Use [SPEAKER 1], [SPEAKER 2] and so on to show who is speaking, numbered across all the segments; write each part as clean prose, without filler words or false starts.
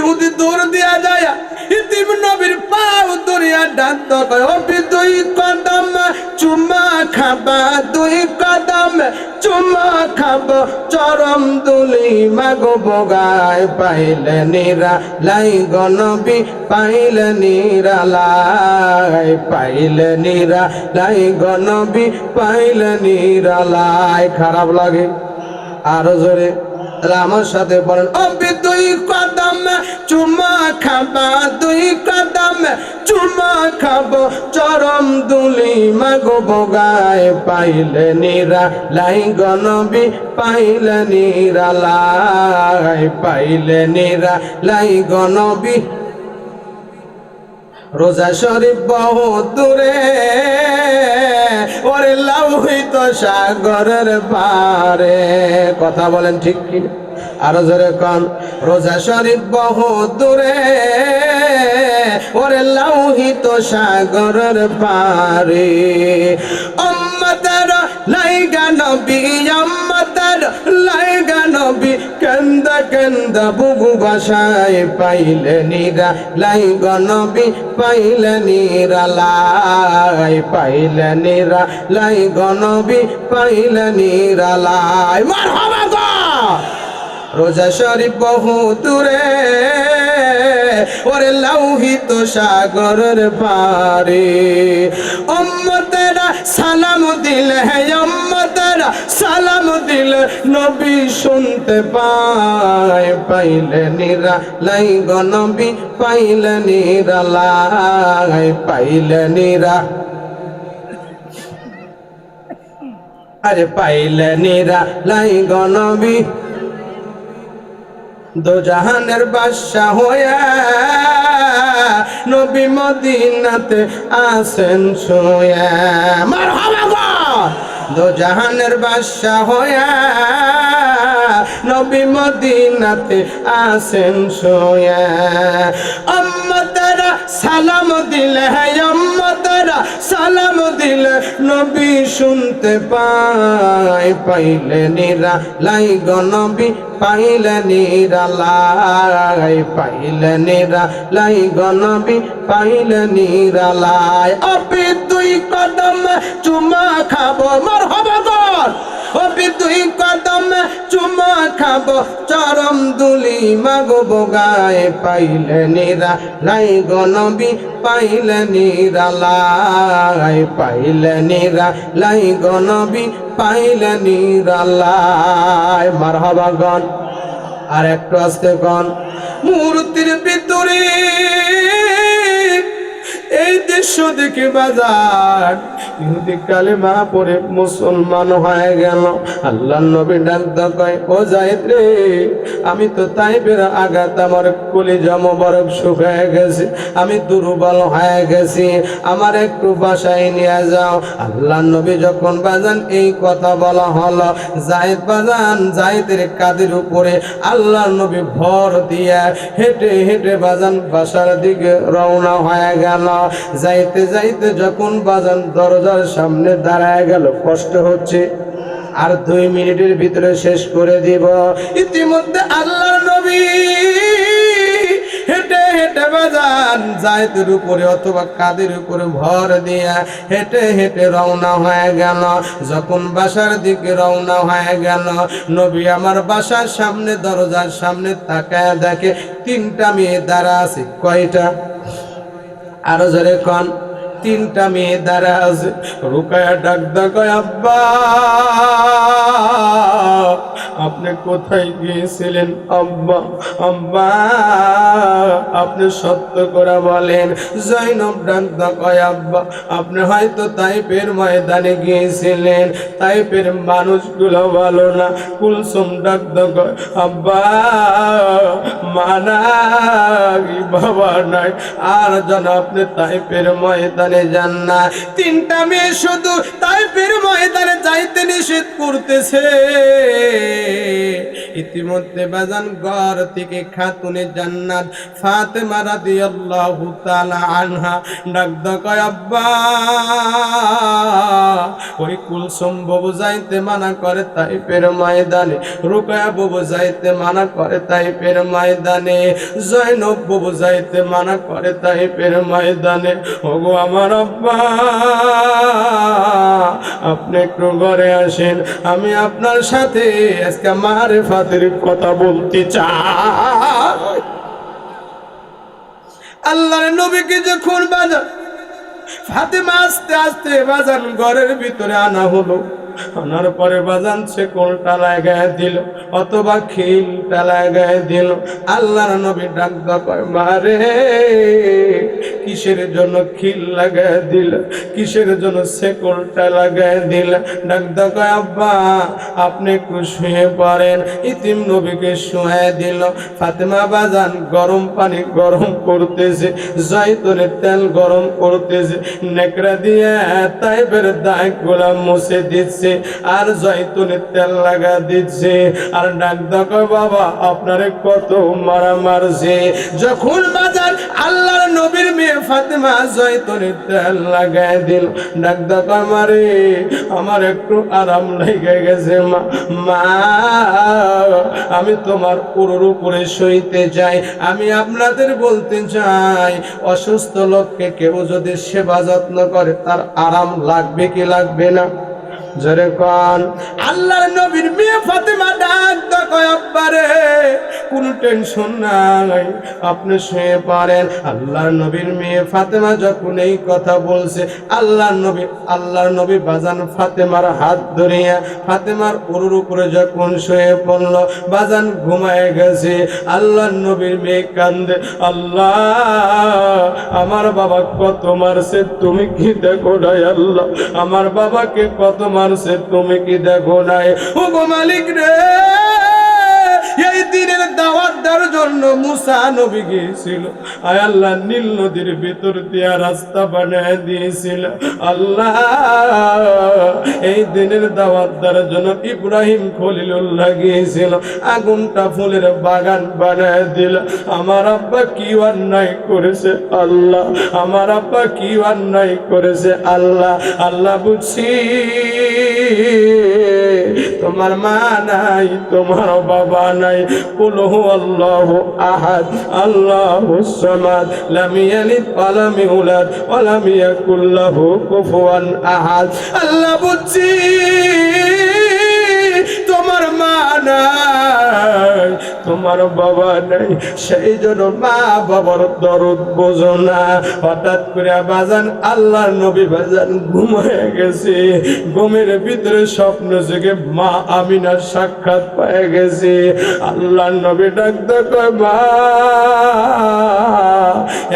[SPEAKER 1] ইহুদি দৌড় দিয়া যায় ইতিম নবীর পাও দরিয়া ডাক কয় অপি দুই কদম চুমা খাবা দুই কদম চুমা খাব চরম দুলি মাগো বগায় পাইলে নিরা লাই গনবি পাইলে নিরা লাই পাইলে নিরা লাই গনবি পাইলে নিরা লাই খারাপ লাগে আরো জোরে আমার সাথে বলেন অপি দুই কদম চুমা খাবা দুই কদম চুমা খাব চরম দুলি মাগো বগায় পাইলে নিরা লাই গনবি পাইলে নিরা লাই পাইলে নিরা লাই গনবি রোজা শরীফ বহু দূরে ওরে লাউহিত সাগরের পারে কথা বলেন ঠিক কি আরো জোরে কোন রোজা শরীফ বহু দূরে ওরে লাউহিত সাগরের পারে উম্মতের লাইগা নবী উম্মতের লাইগা নবী কান্দা কান্দা বুবু ভাষায় পাইলে নিরা লাইগা নবী পাইলে নিরা লাই পাইলে নিরা লাইগা নবী পাইলে নিরা লাই মারহাবা গো রোজা শরীফ বহু দূরে ওরে লাউহিত সাগরের পারে উম্মতেরা সালাম দিলে হে উম্মতেরা সালাম দিলে নবী শুনতে পায় পাইলে নিরা লাই গো নবী পাইলে নিরা লাই পাইলে নিরা আরে পাইলে নিরা লাই গো নবী দো জাহানের বাদশা হইয়া নবী মদিনাতে আসেন শুয়া মারহাবা গো দো জাহানের বাদশা হইয়া নবী মদিনাতে আসেন শুয়া উম্মতেরা সালাম দিলে হে উম্মতেরা সালাম দিলে নবী শুনতে পায় পাইলে নিরা লাই গো নবী পাইলে নিরা লাই পাইলে নিরা লাই গো নবী পাইলে নিরা লাই অপি দুই কদম চুমা খাবো মারহাবা গো অপি দুই কদম চুমা খাবো চরম দুলি মাগো বগায় পাইলে নিরা লাই গো নবী পাইলে নিরা লাই পাইলে নিরা লাই গো নবী পাইলে নিরা লাই মারহাবা গান আর একটু আস্তে গান মূর্তির ভিতরে এই দৃশ্য দেখে বাজার ইহুদি কালেমা পড়ে মুসলমান হয়ে গেল আল্লাহ নবী ডাক কয় ও যায়েদ রে আমি তো তাইফের আঘাত আমার কলিজা মোবারক শুকায় গেছে আমি দুর্বল হয়ে গেছি আমার একটু বাসায় নিয়ে যাও আল্লাহ নবী যখন বাজান এই কথা বলা হলো যায়েদ বাজান যায়েদের কাঁধের উপরে আল্লাহ নবী ভর দিয়া হেঁটে হেঁটে বাজান বাসার দিকে রওনা হয়ে গেল যাইতে যাইতে যখন বাজান দরজার সামনে দাঁড়ায় গেল কষ্ট হচ্ছে আর 2 মিনিটের ভিতরে শেষ করে দিব ইতিমধ্যে আল্লাহর নবী হেঁটে হেঁটে বাজান যায়েদের উপরে অথবা কাঁধের উপরে ভর দিয়া হেঁটে হেঁটে রওনা হয়ে গেল যখন বাসার দিকে রওনা হয়ে গেল নবী আমার বাসার সামনে দরজার সামনে তাকায় দেখে 3টা মেয়ে দাঁড়া আছে কয়টা আরো জোরে কোন 3টা মেয়ে দাঁড়া আছে রুকায়া ডাক কয় আব্বা আপনি কোথায় গিয়েছিলেন আব্বা আব্বা আপনি সত্য করে বলেন জয়নব ডাক কয় আব্বা আপনি হয়তো তাইফের ময়দানে গিয়েছিলেন তাইফের মানুষগুলো ভালো না কুলসুম ডাক কয় আব্বা মা নাই বাবা নাই আর যেন আপনি তাইফের ময়দানে যান না 3টা মেয়ে শুধু তাইফের ময়দানে যাইতে নিষেধ করতেছে ইতিমধ্যে বাজান ঘর থেকে খাতুনে জান্নাত ফাতেমা রাদিয়াল্লাহু তাআলা আনহা ডাক কয় আব্বা ওই কুলসুম বাবু যাইতে মানা করে তাইফের ময়দানে, রুকায়া বাবু যাইতে মানা করে তাইফের ময়দানে, জয়নব বাবু যাইতে মানা করে তাইফের ময়দানে। ওগো আমার আব্বা আপনি একটু ঘরে আসেন, আমি আপনার সাথে আজকে মারিফাতের কথা বলতে চাই। আল্লাহর নবীকে যখন বাজান ফাতেমা আস্তে আস্তে বাজান ঘরের ভিতরে আনা হলো, আনার পরে বাজান সে কোলটা লাগায় দিল অথবা খিলটা লাগায় দিল। আল্লাহর নবী ডাক কয় মারে কিসের জন্য খিল লাগায় দিল, কিসের জন্য সে কোলটা লাগায় দিল? ডাক কয় আব্বা আপনি একটু শুয়ে পড়েন। ইতিম নবীকে শুয়ে দিল। ফাতেমা বাজান গরম পানি গরম করতেছে, জয়তুনের তেল গরম করতেছে, নেকড়া দিয়ে তাইফের দাগ গুলা মুছে দিচ্ছে আর জয়তুনের তেল লাগা দিচ্ছে। আর ডাক কয় বাবা আপনারে কত মারা মারছে। যখন বাজার আল্লাহর নবীর মেয়ে ফাতেমা জয়তুনের তেল লাগায় দিল, ডাক কয় মারে আমার একটু আরাম লেগে গেছে মা, মা আমি তোমার পুরোর উপরে শুইতে চাই। আমি আপনাদের বলতে চাই অসুস্থ লোককে কেউ যদি সেবা যত্ন করে তার আরাম লাগবে কি লাগবে না? জোরে কোন। আল্লাহর নবীর মেয়ে ফাতেমা ডাক কয় আব্বারে কোনো টেনশন নাই আপনি শুয়ে পড়েন। আল্লাহর নবীর মেয়ে ফাতেমা যখন এই কথা বলছে, আল্লাহর নবী বাজান ফাতেমার হাত ধরিয়া ফাতেমার উরুর উপরে যখন শুয়ে পড়ল, বাজান ঘুমায় গেছে। আল্লাহর নবীর মেয়ে কান্দে, আল্লাহ আমার বাবা কত মারছে তুমি কি দেখো নাই? আল্লাহ আমার বাবাকে কত মারছে তুমি কি দেখো নাই? ও গো মালিক রে, এই দিনের দাওয়াত দেওয়ার জন্য মুসা নবী গিয়েছিল, আয় আল্লাহ নীল নদীর ভিতর দিয়া রাস্তা বানায় দিয়েছিল। আল্লাহ এই দিনের দাওয়াত দেওয়ার জন্য ইব্রাহিম খলিলুল্লাহ গিয়েছিল, আগুনটা ফুলের বাগান বানায় দিল। আমার আব্বা কি অন্যায় করেছে আল্লাহ, আমার আব্বা কি অন্যায় করেছে আল্লাহ। আল্লাহ বুঝছি তোমার মা নাই, তোমার বাবা নাই। কুল হুয়াল্লাহু আহাদ আল্লাহুস সামাদ লাম ইয়ালিদ ওয়া লাম ইউলাদ ওয়া লাম ইয়াকুল লাহু কুফুয়ান আহাদ। আল্লাহ বুঝছি তোমার মা নাই, তোমার বাবা নাই, সেই জন্য মা বাবার দরদ বোঝো না। হঠাৎ করে বাজান আল্লাহর নবী বাজান ঘুমায় গেছে, ঘুমের ভিতরে স্বপ্ন জেগে মা আমিনার সাক্ষাৎ পায় গেছে। আল্লাহর নবী ডাক কয় মা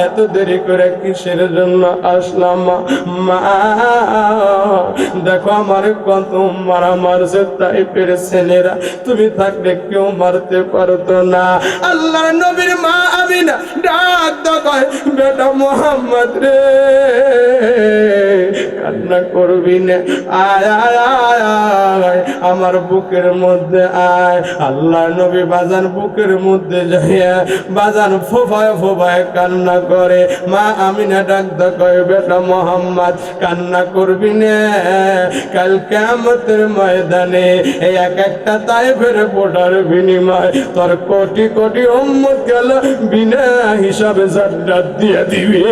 [SPEAKER 1] এত দেরি করে কিসের জন্য আসলাম? মা দেখো আমার কত মারা মারছে তাইফের ছেলেরা, তুমি থাকলে কেউ মারতে পারতো না। আল্লাহর নবীর মা আমিনা ডাক কয় বেটা মোহাম্মদ রে কান্না করবি না, আয় আয় আয় আয় আমার বুকের মধ্যে আয়। আল্লাহর নবী বাজান বুকের মধ্যে যাইয়া বাজান ফোফায় ফোফায় কান্না করে। মা আমিনা ডাক কয় বেটা মোহাম্মদ কান্না করবি না, কাল কিয়ামতের ময়দানে এই এক একটা তাইফের পোটার বিনিময় তোর কোটি কোটি উম্মত গেল বিনা হিসাবে জান্নাত দিয়ে দিবে।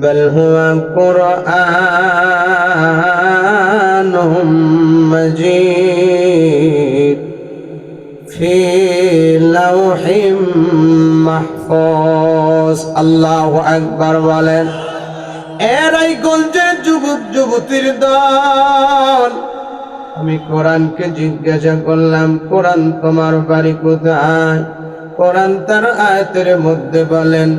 [SPEAKER 1] বল হুয়া কুরআনুম মাজিদ ফি লাওহিম মাহফুজ। আল্লাহু আকবার বলেন। এরাই গঞ্জের যুবক যুবতীর দল, আমি কোরআনকে জিজ্ঞাসা করলাম কোরআন তোমার বাড়ি কোথায়? কোরআন তার আয়াতের মধ্যে বলেন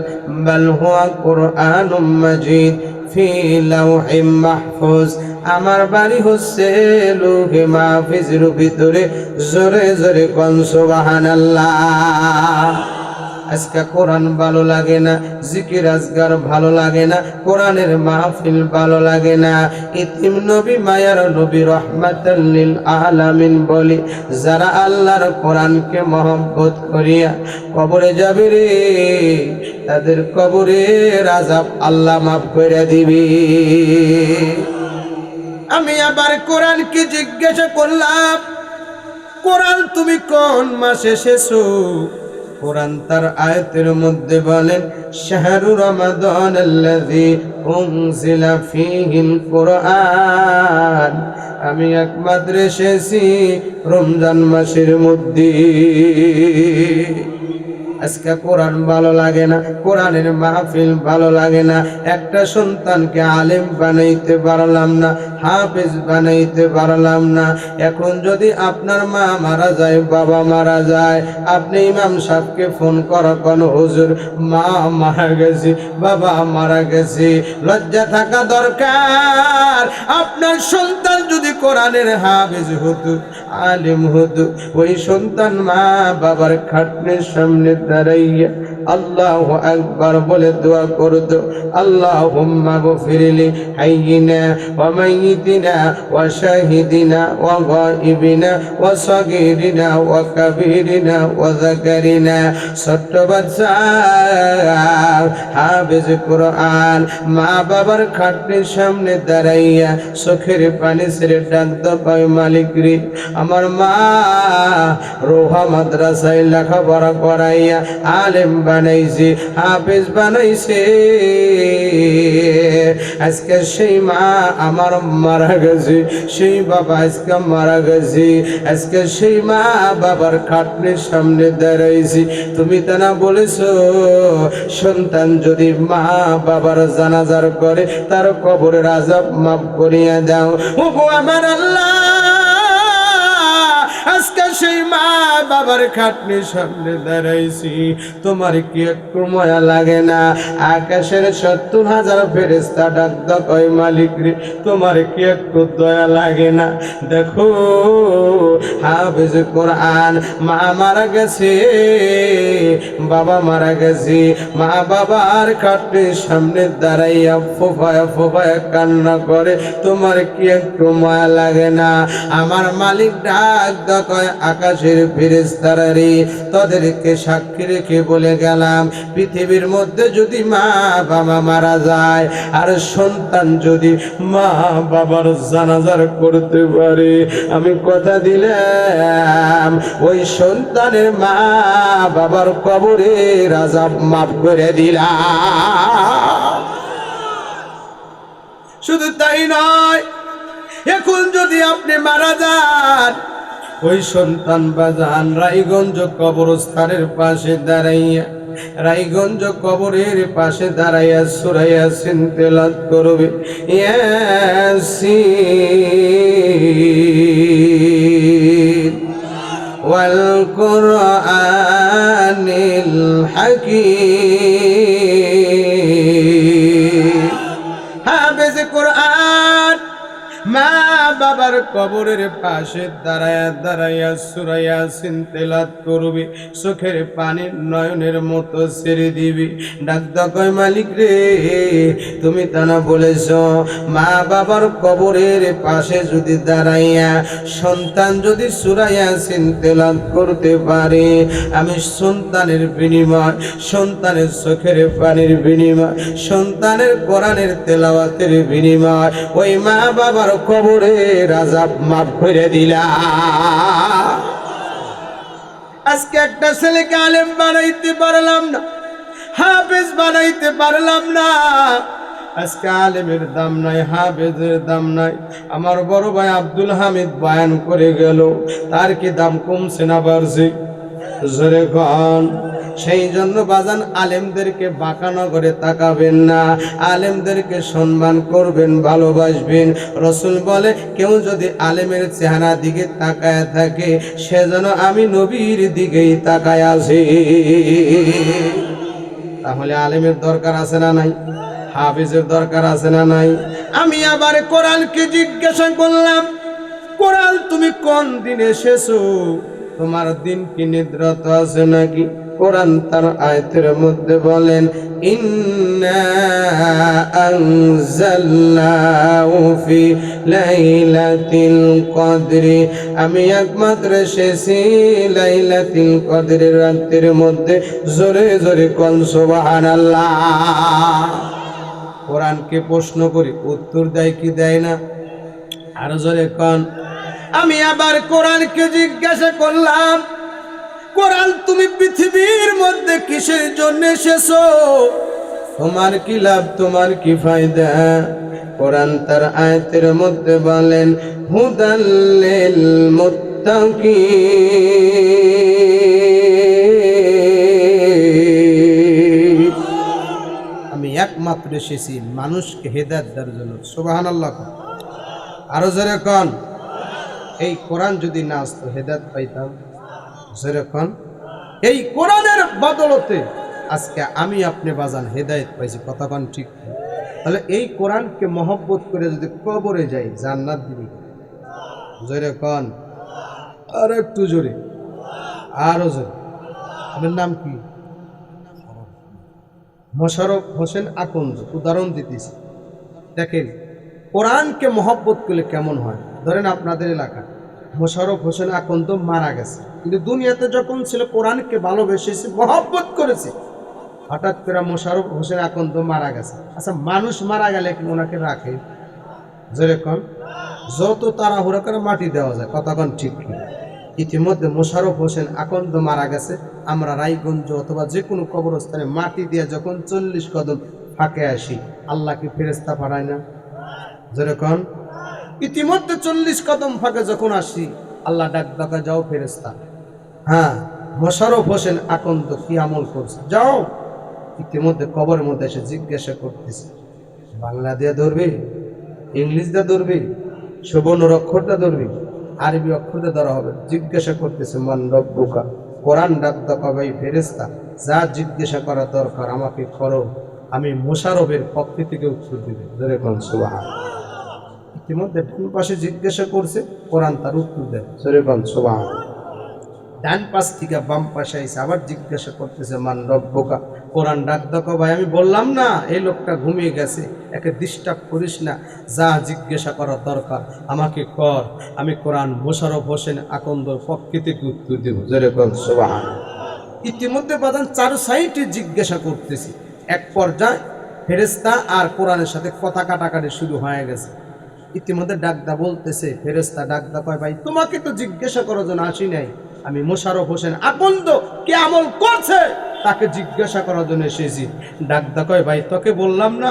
[SPEAKER 1] বাল হুয়া কুরআনুম মাজিদ ফি লাওহিম মাহফুজ, আমার বাড়ি হচ্ছে লৌহে মাহফুজের ভিতরে। জোরে জোরে কোন সুবহানাল্লাহ। আজকে কোরআন ভালো লাগে না, জিকির আজগার ভালো লাগে না, কোরআনের মাহফিল ভালো লাগে না। ইতিম নবী মায়ার নবী রহমাতাল লিল আলামিন বলি, যারা আল্লাহর কোরআনকে মহব্বত করিয়া কবরে যাবে রে, তাদের কবরের আযাব আল্লাহ মাফ করে দিবি। আমি আবার কোরআনকে জিজ্ঞাসা করলাম, কোরআন তুমি কোন মাসে এসেছো? কোরআন তার আয়াতের মধ্যে বলেন, শাহরু রমাদান আল্লাযী উনজিলা ফীহিল কুরআন, আমি একমাত্র এসেছি রমজান মাসের মধ্যে। আজকে কোরআন ভালো লাগে না, কোরআনের মাহফিল ভালো লাগে না, একটা সন্তানকে আলেম বানাইতে পারলাম না, হাফেজ বানাইতে পারলাম না। এখন যদি আপনার মা মারা যায়, বাবা মারা যায়, আপনি ইমাম সাহেবকে ফোন করো, কোন হুজুর মা মারা গেছে, বাবা মারা গেছে, লজ্জা থাকা দরকার। আপনার সন্তান যদি কোরআনের হাফেজ হতো, আলেম হতো, ওই সন্তান মা বাবার খাটনির সামনে দাঁড়াইয়া আল্লাহু আকবার বলে দোয়া করতো, আল্লাহুম্মা গফিরলি হাইয়িনা ওয়া মাইয়িতিনা ওয়া শাহিদিনা ওয়া গায়িবিনা ওয়া সাগীরিনা ওয়া কাবীরিনা ওয়া যাকারিনা। ছোট্ট বাচ্চা হাফেজ কোরআন মা বাবার খাটনির সামনে দাঁড়াইয়া চোখের পানি ছেড়ে ডাকতো, পায় মালিক রে, আমার মা রোহা মাদ্রাসায় লেখাপড়া করাইয়া আলেম বানাইছে, হাফেজ বানাইছে, আজকে সেই মা আমার মারা গেছে, সেই বাবা আজকে মারা গেছে, আজকে সেই মা বাবার খাটনির সামনে দাঁড়াইছি। তুমি তা না বলেছো সন্তান যদি মা বাবার জানাজার করে তার কবরের আযাব মাফ করিয়া দাও। ওগো আমার আল্লাহ, আজকে সেই মা বাবার খাটনির সামনে দাঁড়াইছি, তোমার কি একটু মায়া লাগে না? আকাশের ৭০,০০০ ফেরেশতা ডাকতো, কয় মালিক রে, তোমার কি একটু দয়া লাগে না? দেখো হাফেজ কোরআন মা মারা গেছে, বাবা মারা গেছে, মা বাবার খাটনির সামনে দাঁড়াইয়া ফোফায়া ফোফায়া কান্না করে, তোমার কি একটু মায়া লাগে না? আমার মালিক ডাক কয়, আকাশের ফেরেশতারা রে, তাদেরকে সাক্ষী রেখে বলে গেলাম, পৃথিবীর মধ্যে যদি মা বাবা মারা যায় আর সন্তান যদি মা বাবার জানাজার করতে পারে, আমি কথা দিলাম ওই সন্তানের মা বাবার কবরের আযাব মাফ করে দিলাম। শুধু তাই নয়, এখন যদি আপনি মারা যান, ওই সন্তান বাজান রায়গঞ্জ কবরস্থানের পাশে দাঁড়াইয়া, রায়গঞ্জ কবরের পাশে দাঁড়াইয়া সূরা ইয়াসিন তেলাওয়াত করবে, ইয়াসিন ওয়াল কুরআনিল হাকীম। হাফেজ কোরআন মা বাবার কবরের পাশে দাঁড়ায়া দাঁড়াইয়া সূরা ইয়াসিন তেলাওয়াত করবি, চোখের পানি নয়নের মতো ছেড়ে দিবি, ডাকতে কয় মালিক রে, তুমি তা না বলেছ মা বাবার কবরের পাশে যদি দাঁড়াইয়া সন্তান যদি সূরা ইয়াসিন তেলাওয়াত করতে পারে, আমি সন্তানের বিনিময়, সন্তানের চোখের পানির বিনিময়, সন্তানের কোরআনের তেলাওয়াতের বিনিময় ওই মা বাবার কবরের আযাব মাফ করে দিলাম। আজকে একটা ছেলেকে আলেম বানাইতে পারলাম না, হাফেজ বানাইতে পারলাম না, আজকে আলেমের দাম নাই, হাফেজের দাম নাই। আমার বড় ভাই আব্দুল হামিদ বয়ান করে গেল, তার কি দাম কমছে না বাড়ছে? জোরে গান। সেই জন্য বাজান আলেমদেরকে বাঁকানো করে তাকাবেন না, আলেমদেরকে সম্মান করবেন, ভালোবাসবেন। রসুল বলে কেউ যদি আলেমের চেহারা দিকে তাকায় থাকে, সেজন্য আমি নবীর দিকেই তাকায় আছি। তাহলে আলেমের দরকার আছে না নাই? হাফিজের দরকার আছে না নাই? আমি আবার কোরআনকে জিজ্ঞাসা করলাম, কোরআন তুমি কোন দিন এসেছো? তোমার দিন কি নিদ্রত আছে নাকি? কোরআন তার আয়াতের মধ্যে বলেন, ইন্না আনজালনাহু ফি লাইলাতিল কদরি, আমি একমাত্র এসেছি লাইলাতুল কদরের রাতের মধ্যে। জোরে জোরে কোন সুবহানাল্লাহ। কোরআনকে প্রশ্ন করি, উত্তর দেয় কি দেয় না? আরো জোরে কোন। আমি আবার কোরআনকে জিজ্ঞাসা করলাম, কোরআন তুমি পৃথিবীর মধ্যে কিসের জন্য এসেছো? তোমার কি লাভ, তোমার কি ফায়দা? কোরআন তার আয়াতের মধ্যে বলেন, হুদাল লিল মুত্তাকিন, আমি একমাত্র এসেছি মানুষকে হেদায়েত দেওয়ার জন্য। সুবহানাল্লাহ। আরো জোরে কোন। এই কোরআন যদি না আসতো হেদায়েত পাইতাম? জোরে কোন। এই কোরআনের বদলতে আজকে আমি আপনি বাজান হেদায়েত পাইছি, কথা কোন ঠিক? তাহলে এই কোরআনকে মহব্বত করে যদি কবরে যাই, জান্নাত দিবি? জোরে কোন। আর একটু জোরে, আরো জোরে। আপনার নাম কি? মোশাররফ হোসেন আকন্দ। উদাহরণ দিতেছি, দেখেন কোরআনকে মহব্বত করলে কেমন হয়। ধরেন আপনাদের এলাকা মোশাররফ হোসেন আকন্দ মারা গেছে, কিন্তু দুনিয়াতে যখন ছিল কোরআনকে ভালোবেসেছে, মহব্বত করেছে। হঠাৎ করে মোশাররফ হোসেন আকন্দ মারা গেছে। আচ্ছা, মানুষ মারা গেলে কি ওনাকে রাখে? যেরকম যত তাড়াহুড়া করে মাটি দেওয়া যায়, কথা কোন ঠিক কি? ইতিমধ্যে মোশাররফ হোসেন আকন্দ মারা গেছে। আমরা রায়গঞ্জ অথবা যে কোনো কবরস্থানে মাটি দিয়ে যখন 40 কদম ফাঁকে আসি, আল্লাহ কি ফেরেশতা পাঠায় না? যেরকম ইতিমধ্যে 40 কদম ফাঁকে যখন আসি, আল্লাহ ডাক ডাকা, যাও ফেরেশতা। হ্যাঁ, মোশাররফ হোসেন আকন্দ কি আমল করছে, যাও। ইতিমধ্যে কবরের মধ্যে এসে জিজ্ঞাসা করতেছে, বাংলা দিয়ে ধরবি, ইংলিশ দিয়ে ধরবি, সুবর্ণ অক্ষরটা ধরবি, আরবি অক্ষরটা ধরা হবে? জিজ্ঞাসা করতেছে, মান রব্বুকা। কোরআন ডাক ডাকা, ভাই ফেরেশতা, যা জিজ্ঞাসা করা দরকার আমাকে করো, আমি মোশাররফের পক্ষ থেকে উত্তর দিবে। যেরকম সুবহানাল্লাহ। ইতিমধ্যে ডান পাশে জিজ্ঞাসা করছে, কোরআন তার উত্তর দেয়। যেরকম সুবহানাল্লাহ। ডান পাশ থেকে বাম পাশে এসে আবার জিজ্ঞাসা করতেছে, মান রব্বুকা। কোরআন ডাক দেখো, ভাই আমি বললাম না এই লোকটা ঘুমিয়ে গেছে, একে ডিস্টার্ব করিস না, যা জিজ্ঞাসা করার দরকার আমাকে কর, আমি কোরআন মোশাররফ হোসেন আকন্দর পক্ষ থেকে উত্তর দেব। যেরকম সুবহানাল্লাহ। ইতিমধ্যে বাদান 4 সাইডে জিজ্ঞাসা করতেছি, এক পর্যায়ে ফেরেশতা আর কোরআনের সাথে কথা কাটাকাটি শুরু হয়ে গেছে। ইতিমধ্যে ডাকদা বলতেছে, ফেরেশতা ডাকদা কয়, ভাই তোমাকে তো জিজ্ঞাসা করার জন্য আসি নাই, আমি মোশাররফ হোসেন আকন্দ কে আমল করছে তাকে জিজ্ঞাসা করার জন্য এসেছি। ডাকদা কয়, ভাই তোকে বললাম না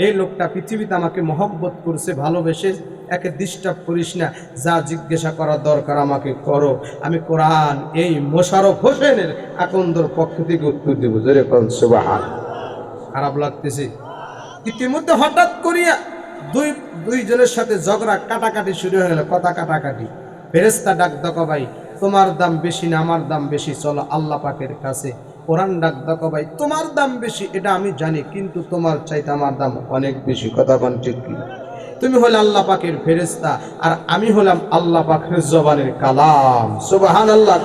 [SPEAKER 1] এই লোকটা পৃথিবীতে আমাকে মহব্বত করছে, ভালোবেসে, একে ডিস্টার্ব করিস না, যা জিজ্ঞাসা করার দরকার আমাকে করো, আমি কোরআন এই মোশাররফ হোসেনের আকন্দর পক্ষ থেকে উত্তর দেব। যেরকম সুবহানাল্লাহ। খারাপ লাগতেছে। ইতিমধ্যে হঠাৎ করিয়া দুইজনের সাথে ঝগড়া কাটাকাটি শুরু হয়ে গেল, কথা কাটাকাটি। ফেরেশতা ডাক দেখো, ভাই তোমার দাম বেশি না আমার দাম বেশি, চলো আল্লাহ পাকের কাছে। কোরআন ডাক দেখো, ভাই তোমার দাম বেশি এটা আমি জানি, কিন্তু তোমার চাইতে আমার দাম অনেক বেশি, কথা কোন ঠিক কি? তুমি হলে আল্লাহ পাকের ফেরেশতা, আর আমি হলাম আল্লাহ পাকের জবানের কালাম। সুবহানাল্লাহ।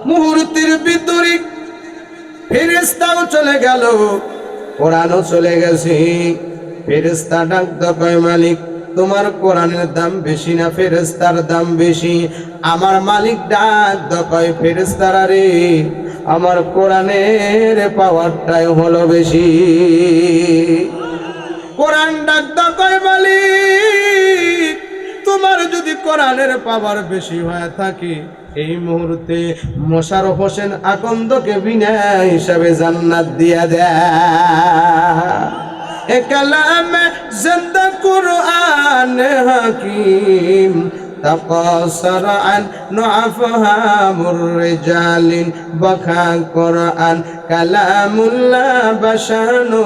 [SPEAKER 1] মুহূর্তের ভিতরে ফেরেশতাও চলে গেল, কোরআনও চলে গেছে। ফেরেশতা ডাক দেখো, মালিক তোমার কোরআনের দাম বেশি না ফেরেশতার দাম বেশি? আমার মালিক ডাক দেখো, ফেরেশতারা রে, আমার কোরআনের পাওয়ারটাই হলো বেশি। কোরআন ডাক দেখো, মালিক তোমার যদি কোরআনের পাওয়ার বেশি হয়ে থাকে, এই মুহূর্তে মোশাররফ হোসেন আকন্দকে বিনা হিসাবে জান্নাত দিয়া দেয়। কালাম জিন্দা কুরআন হাকিম তাকাসার আন নুআফহামুর রিজালিন বাখা কুরআন কালামুল্লাহ বাশানু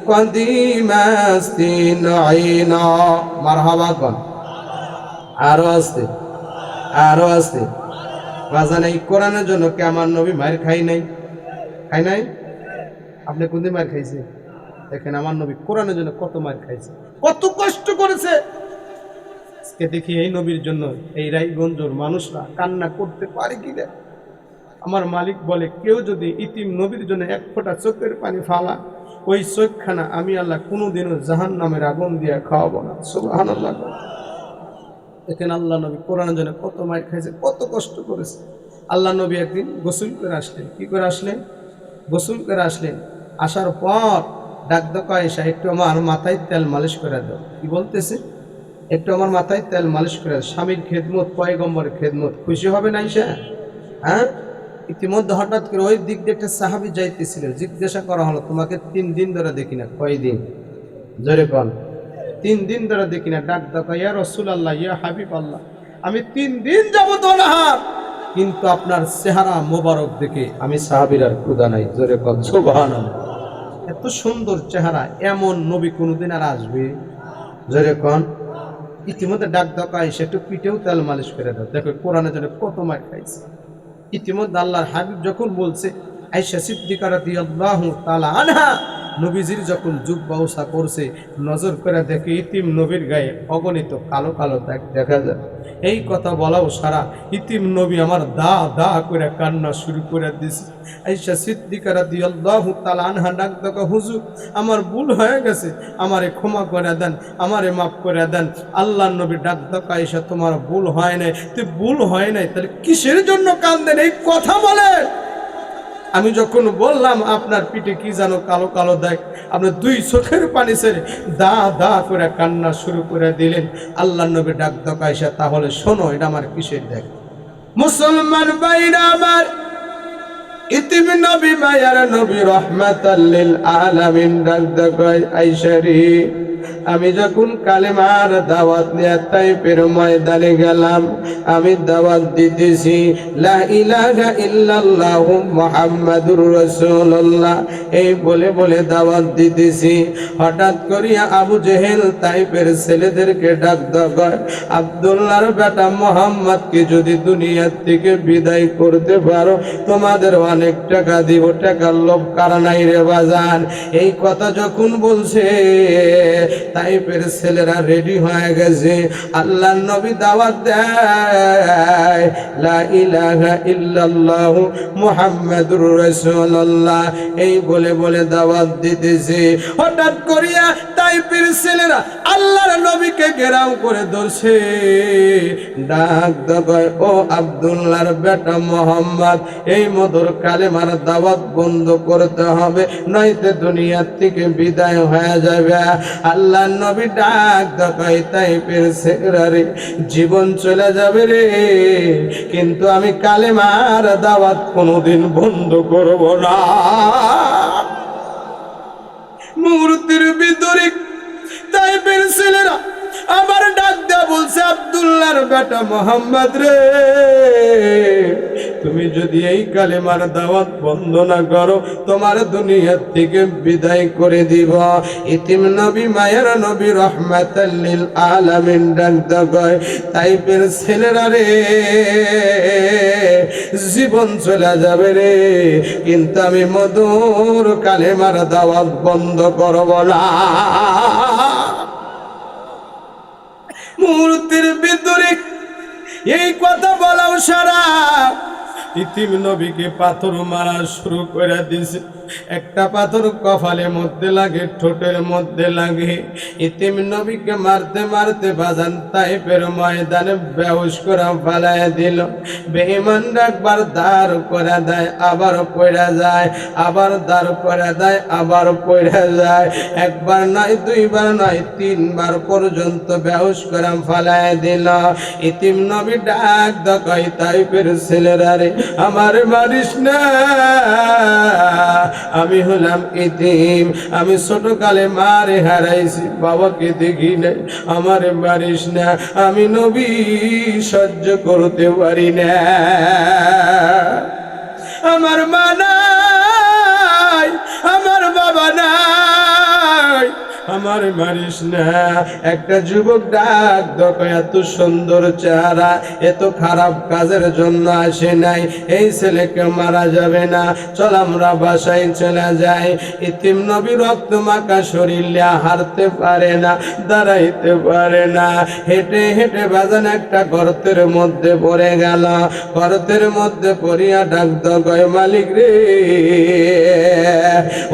[SPEAKER 1] কদিমাস্তি নয়না। মারহাবা কোন। আরো আসতে বাজান, এই কোরআনের জন্য কি আমার নবী মার খাই নাই? আপনি কোনদিন মার খাইছে? দেখেন আমার নবী কোরআনের জন্য কত মার খাইছে, কত কষ্ট করেছে। আজকে দেখি এই নবীর জন্য এই রায়গঞ্জের মানুষরা কান্না করতে পারে কি না। আমার মালিক বলে, কেউ যদি ইতিম নবীর জন্য এক ফোঁটা চোখের পানি ফালা, ওই চোখখানা আমি আল্লাহ কোনোদিনও জাহান্নামের আগুন দিয়ে খাওয়াবো না। সুবহানাল্লাহ। দেখেন আল্লাহ নবী কোরআনের জন্য কত মার খাইছে, কত কষ্ট করেছে। আল্লাহ নবী একদিন গোসল করে আসলেন। কি করে আসলেন? গোসল করে আসলেন। আসার পর ডাক দোকা এসে, একটু আমার মাথায় তেল মালিশ করে দাও। কি বলতেছে? একটু আমার মাথায় তেল মালিশ করে দাও। স্বামীর খেদমত, পয়গম্বরের খেদমত, খুশি হবে না ঈশা? হ্যাঁ। ইতিমধ্যে হঠাৎ করে ওই দিক দিয়ে একটা সাহাবী যাইতেছিল। জিজ্ঞাসা করা হলো, তোমাকে 3 দিন ধরে দেখি না। কয়দিন? জোরে কোন? 3 দিন ধরে দেখি না। ডাক দাও, ইয়া রাসূলুল্লাহ, ইয়া হাবিব আল্লাহ, আমি 3 দিন যাবত অনাহার, কিন্তু আপনার চেহারা মোবারক দেখে আমি সাহাবীর আর ক্ষুধা নাই। জোরে কোন সুবহানাল্লাহ। এত সুন্দর চেহারা, এমন নবী কোনদিন আর আসবে? জোরে কোন। ইতিমধ্যে ডাক দাও, এসে একটু পিঠেও তেল মালিশ করে দাও। দেখো কোরআনের জন্য কত মার খাইছে। ইতিমধ্যে আল্লাহর হাবিব যখন বলছে, আয়েশা সিদ্দিকা রাদিয়াল্লাহু তাআলা আনহা নবীজির যখন জুব্বা উসা করছে, নজর করে দেখে ইতিম নবীর গায়ে অগণিত কালো কালো দাগ দেখা যায়। এই কথা বলাও সারা, ইতিম নবী আমার দা দা করে কান্না শুরু করে দিছে। আয়েশা সিদ্দিকা রাদিয়াল্লাহু তাআলা আনহা ডাক দাও, হুজুর আমার ভুল হয়ে গেছে, আমারে ক্ষমা করে দেন, আমারে মাফ করে দেন। আল্লাহর নবী ডাক দাও, আয়েশা তোমার ভুল হয় নাই। তো ভুল হয় নাই, তাহলে কিসের জন্য কাঁদেন? এই কথা বলে আমি যখন বললাম আপনার পিঠে কি জানো কালো কালো দাগ, আপনার 2 চোখের পানি ছেড়ে দা দা করে কান্না শুরু করে দিলেন। আল্লাহর নবী ডাক দাও, আয়েশা তাহলে শোনো, এটা আমার কিসের দাগ? মুসলমান ভাইরা আমার, ইতিম নবী মায়ার নবী রহমাতাল লিল আলামিন ডাক দাও, আয়েশা রে, আমি যখন কালেমার দাওয়াত নিয়ে তাইফের ময়দানে গেলাম, আমি দাওয়াত দিতেছি লা ইলাহা ইল্লাল্লাহু মুহাম্মাদুর রাসূলুল্লাহ, এই বলে বলে দাওয়াত দিতেছি। হঠাৎ করিয়া আবু জেহেল তাইফের ছেলেদেরকে ডাক দাও, আব্দুল্লাহর বেটা মুহাম্মদকে যদি দুনিয়া থেকে বিদায় করতে পারো, তোমাদের অনেক টাকা দিব। টাকার লোভ কারা নাই রে বাজান। এই কথা যখন বলছে, তাইফের ছেলেরা রেডি হয়ে গেছে। আল্লাহর নবী দাওয়াত দেয় লা ইলাহা ইল্লাল্লাহু মুহাম্মাদুর রাসূলুল্লাহ, এই বলে বলে দাওয়াত দিতেছে। হঠাৎ করিয়া তাইফের ছেলেরা আল্লাহর নবীকে ঘেরাও করে ধরছে। ডাক দাও, ও আব্দুল্লাহর বেটা মুহাম্মদ, এই মধুর কালেমার দাওয়াত বন্ধ করতে হবে, নয়তো দুনিয়া থেকে বিদায় হয়ে যাবে। আল্লাহ নবী ডাক দাও, তাইফের ছেলেরা রে, জীবন চলে যাবে রে, কিন্তু আমি কালেমার দাওয়াত কোনোদিন বন্ধ করব না। মুহূর্তের ভিতরে তাইফের ছেলেরা আবার ডাক দেয়া বলছে, আব্দুল্লাহর বেটা মুহাম্মদ রে, তুমি যদি এই কালেমার দাওয়াত বন্ধ না করো, তোমার দুনিয়া থেকে বিদায় করে দিব। ইতিম নবী মায়ের নবী রহমাতাল লিল আলামিন ডাক দাও, তাইফের ছেলেরা রে, জীবন চলে যাবে রে, কিন্তু আমি মধুর কালেমার দাওয়াত বন্ধ করব না। মুহূর্তের ভিতরে এই কথা বলাও সারা, ইতিম নবীকে পাথর মারা শুরু করে দিছে। একটা পাথর কপালের মধ্যে লাগে, ঠোঁটের মধ্যে লাগে। ইতিম নবীকে মারতে মারতে বাজান তাইফের ময়দানে বেহুশ করে ফেলায় দিল। বেঈমান একবার দাঁড় করে দেয়, আবার পড়ে যায়, আবার দাঁড় করে দেয়, আবার পড়ে যায়। একবার নয়, 2বার নয়, 3বার পর্যন্ত বেহুশ করে ফেলায় দিল। ইতিম নবী ডাক দাও, তাইফের ছেলেরা রে, আমার মারিস না, আমি হলাম ইতিম, আমি ছোটকালে মারে হারাইছি, বাবাকে দেখি নাই, আমারে মারিস না, আমি নবী সহ্য করতে পারি না। আমার মা নাই, আমার বাবা নাই, আমার মারিস না। একটা যুবক ডাক দেখো, এত সুন্দর চেহারা, এত খারাপ কাজের জন্য আসে নাই, এই ছেলেকে মারা যাবে না, চল আমরা বাসায় চলে যাই। ইতিম নবী রক্ত মাখা শরীর নিয়ে হাঁটতে পারে না, দাঁড়াইতে পারে না, হেঁটে হেঁটে বাজান একটা গর্তের মধ্যে পড়ে গেল। গর্তের মধ্যে পড়িয়া ডাক দয়, মালিক রে,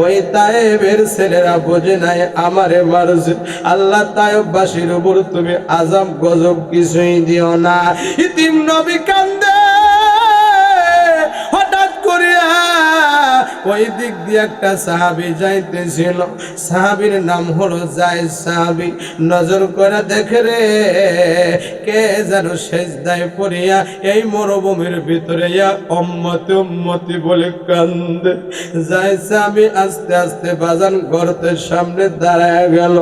[SPEAKER 1] ওই তায়েবের ছেলেরা বোঝে নাই আমারে মারছে, আল্লাহ তায়েববাসীর উপর তুমি আযাব গজব কিছুই দিও না। ইতিম নবী কান্দে। হঠাৎ করিয়া ওই দিক দিয়ে একটা সাহাবী যাইতেছিল, সাহাবীর নাম হলো যায়েদ সাহাবী। নজর করে দেখে রে, কে যেন সেজদায় পড়িয়া এই মরুভূমির ভিতরে উম্মতি উম্মতি বলে কান্দে। যায়েদ সাহাবী আস্তে আস্তে বাজান গর্তের সামনে দাঁড়ায় গেল।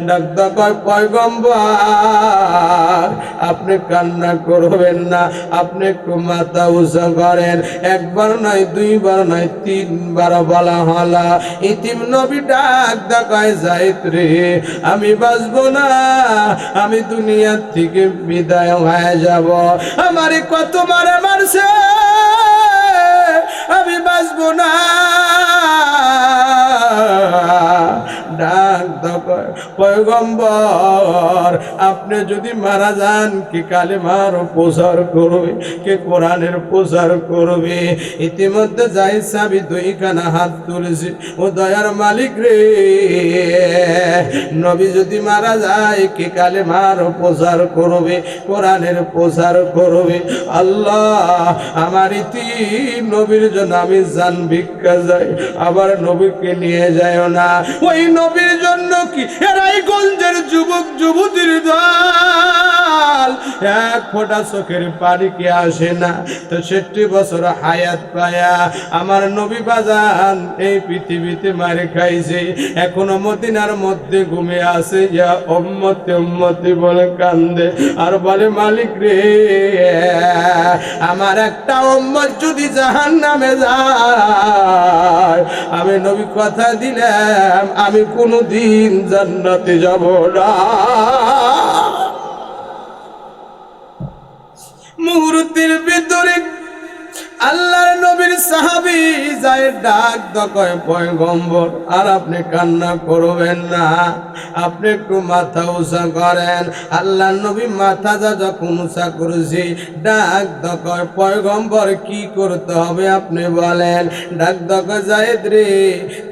[SPEAKER 1] ডাক্তার কয়, পয়গম্বর আপনি কান্না করবেন না, আপনি একটু মাথা উঁচা করেন। একবার নয়, দুইবার নয়, তিনবার বলা হলো। ইতিম নবী ডাক দেখায়, যায়েদ রে, আমি বাঁচবো না, আমি দুনিয়ার থেকে বিদায় হয়ে যাব। আমারে কত মারে মারছে, আমি বাঁচবো না। ডাক দেখায়, পয়গম্বর আপনি যদি মারা যান, কি কালেমার প্রচার করবে, কে কোরআনের প্রচার করবে। ইতিমধ্যে যায়েদ সাহাবী দুইখানা হাত তুলেছে, ও দয়ার মালিক রে, নবী যদি মারা যায়, কে কালেমার প্রচার করবে, কোরআনের প্রচার করবে। আল্লাহ, আমার ইতিম নবীর জন্য আমি জান ভিক্ষা যাই, আবার নবীকে নিয়ে যায় না। ওই নবীর জন্য কি এরাই গঞ্জের যুবক যুবতীর দল, এক ফোঁটা চোখের পানি কি আসে না? তো 60 বছর হায়াত পায়া আমার নবী বাজান এই পৃথিবীতে মারে খাইছে, এখনো মদিনার মধ্যে ঘুমে আছে, ইয়া উম্মতি উম্মতি বলে কান্দে আর বলে, মালিক রে, আমার একটা উম্মত যদি জাহান্নামে যায়, আমি নবী কথা দিলাম আমি কোনদিন জান্নাতে যাব না। মুহূর্তের ভিতরে আল্লাহর নবীর সাহাবী যায় ডাক দকয়, পয়গম্বর আর আপনি কান্না করবেন না, আপনি একটু মাথা উঁচা করেন। আল্লাহর নবী মাথা যখন উঁচা করেছি, ডাক দকয়, পয়গম্বর কি করতে হবে আপনি বলেন। ডাক দকয়, যায়েদ রে,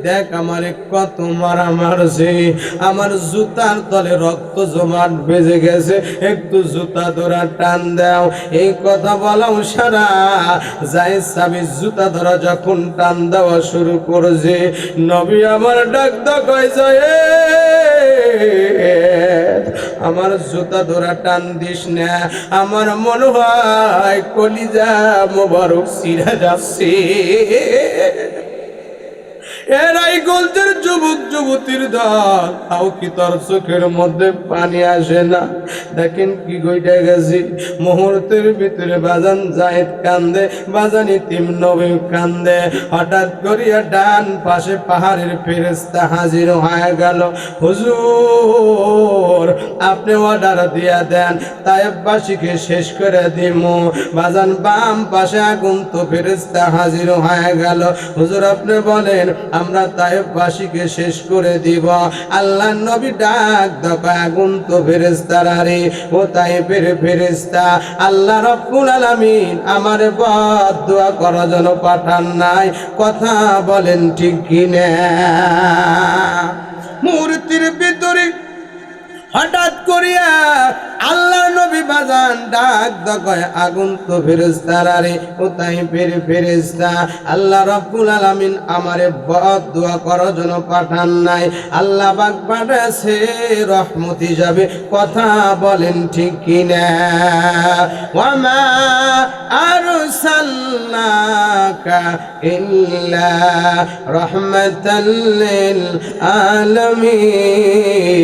[SPEAKER 1] দেখ আমারে কত মারা মারছে, আমার জুতার তলে রক্ত জমাট বেজে গেছে, একটু জুতা ধরা টান দাও। এই কথা বলাও সারা যায়েদ সাহাবী জুতা ধরা যখন টান দেওয়া শুরু করেছে, নবী আমার ডাক দকয়, যায়েদ আমার জুতা ধরা টান দিস না, আমার মনে হয় কলিজা মোবারক ছিঁড়ে যাচ্ছে। এরাই গঞ্জের যুবক যুবতীর দল, তাও কি তোর চোখের মধ্যে পানি আসে না? দেখেন কি গইটা গেছি। মুহূর্তের ভিতরে বাজান যায়েদ কান্দে, বাজান ইতিম নবী কান্দে। হঠাৎ করিয়া ডান পাশে পাহাড়ের ফেরেশতা হাজির হয়ে গেল। হুজুর আপনি অর্ডার দিয়া দেন, তায়েববাসীকে শেষ করে দিমু। বাজান বাম পাশে আগন্ত ফেরেশতা হাজির হয়ে গেল। হুজুর আপনি বলেন, আমরা তায়েববাসীকে শেষ করে দিব। আল্লাহর নবী ডাক দকয়, আগন্ত ফেরেশতারা রে, ও তায়েবের ফেরেশতা, আল্লাহ রাব্বুল আলামিন আমারে বদদুয়া করার জন্য পাঠান নাই, কথা বলেন ঠিক কিনা? মুহূর্তের ভিতরে হঠাৎ করিয়া আল্লাহর নবী বাজান ডাক দকয়, আগন্ত ফেরেশতারা রে, ও তায়েবের ফেরেশতা, আল্লাহ রাব্বুল আলামিন আমারে বদদুয়া করার জন্য পাঠান নাই, আল্লাহ পাক পাঠাইছে রহমত হিসাবে, কথা বলেন ঠিক কিনা? ওয়া মা আরসালনাকা ইল্লা রাহমাতাল লিল আলামিন।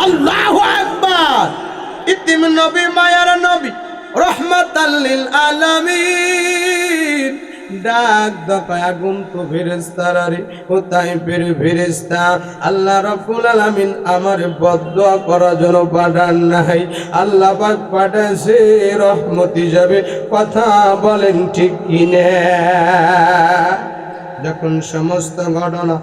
[SPEAKER 1] আল্লাহু আকবার। ইতিম নবী, মায়ার নবী, রহমাতাল লিল আলামিন। ডাক দপায় আগুন তো ফেরেশতারা রে ও তাইফের ফেরেশতা আল্লাহ রাব্বুল আলামিন আমার বদদুয়া করার জন্য পাঠান নাই, আল্লাহ পাক পাঠাইছে রহমত হিসাবে। কথা বলেন ঠিক কি না? যখন সমস্ত ঘটনা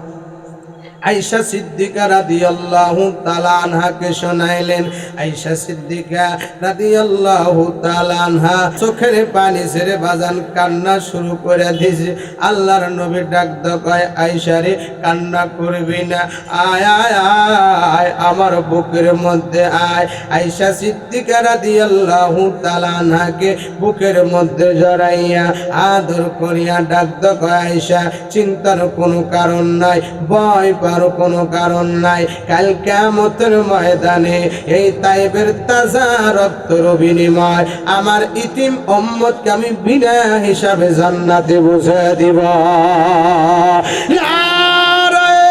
[SPEAKER 1] আয়েশা সিদ্দিকা রাদিয়াল্লাহু তাআলা আনহাকে শোনাইলেন, আয়েশা সিদ্দিকা রাদিয়াল্লাহু তাআলা আনহা চোখের পানি ছেড়ে বাজান কান্না শুরু করে দিয়েছে। আল্লাহর নবী ডাক দেয়, আয়েশা রে কান্না করবি না, আয় আয় আয় আমার বুকের মধ্যে আয়। আয়েশা সিদ্দিকা রাদিয়াল্লাহু তাআলা আনহাকে বুকের মধ্যে জড়াইয়া আদর করিয়া ডাক দেয়, আয়েশা চিন্তার কোনো কারণ নাই, ভয় পাওয়ার কোনো কারণ নাই। কাল কিয়ামতের ময়দানে এই তাইফের তাজা রক্তের বিনিময় আমার ইতিম উম্মতকে আমি বিনা হিসাবে জান্নাতে পৌঁছে দিব। নারায়ে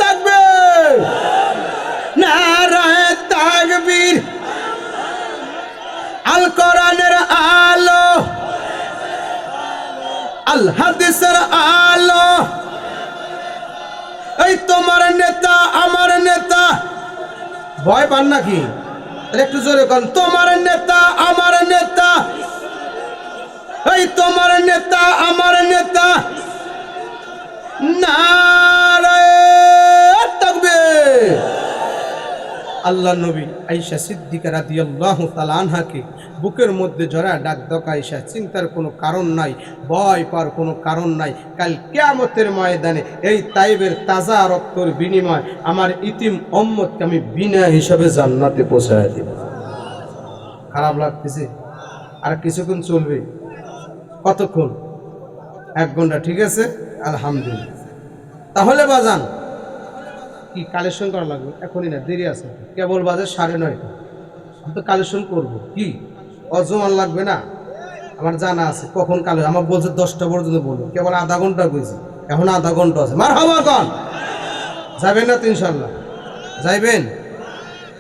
[SPEAKER 1] তাকবীর, নারায়ে তাকবীর। আল কোরআনের আলো, আল হাদিসের আলো, এই তোমার নেতা আমার নেতা। ভয় পান নাকি? একটু জোরে কোন, তোমার নেতা আমার নেতা, এই তোমার নেতা আমার নেতা। নারায়ে তাকবীর। আল্লাহ নবী আয়েশা সিদ্দিকা রাদিয়াল্লাহু তাআলা আনহাকে বুকের মধ্যে জড়ায় ডাক দেয়, আয়েশা চিন্তার কোনো কারণ নাই, ভয় পাওয়ার কোনো কারণ নাই। কাল কিয়ামতের ময়দানে এই তাইফের তাজা রক্তের বিনিময় আমার ইতিম উম্মতকে আমি বিনা হিসাবে জান্নাতে পৌঁছায় দেব। খারাপ লাগতেছে? আর কিছুক্ষণ চলবে। কতক্ষণ? 1 ঘন্টা। ঠিক আছে, আলহামদুলিল্লাহ। তাহলে বাজান কি কালেকশন করা লাগবে? এখনই না, দেরি আছে, কেবল বাজে 9:30। আমি তো কালেকশন করবো। কি অজমান লাগবে না? আমার জানা আছে কখন কালে, আমার বলছে 10টা পর্যন্ত বলবো, কেবল আধা ঘন্টা কইছি, এখন আধা ঘন্টা আছে। মারহাবা কন, যাবেন না তো ইনশাল্লাহ? যাইবেন?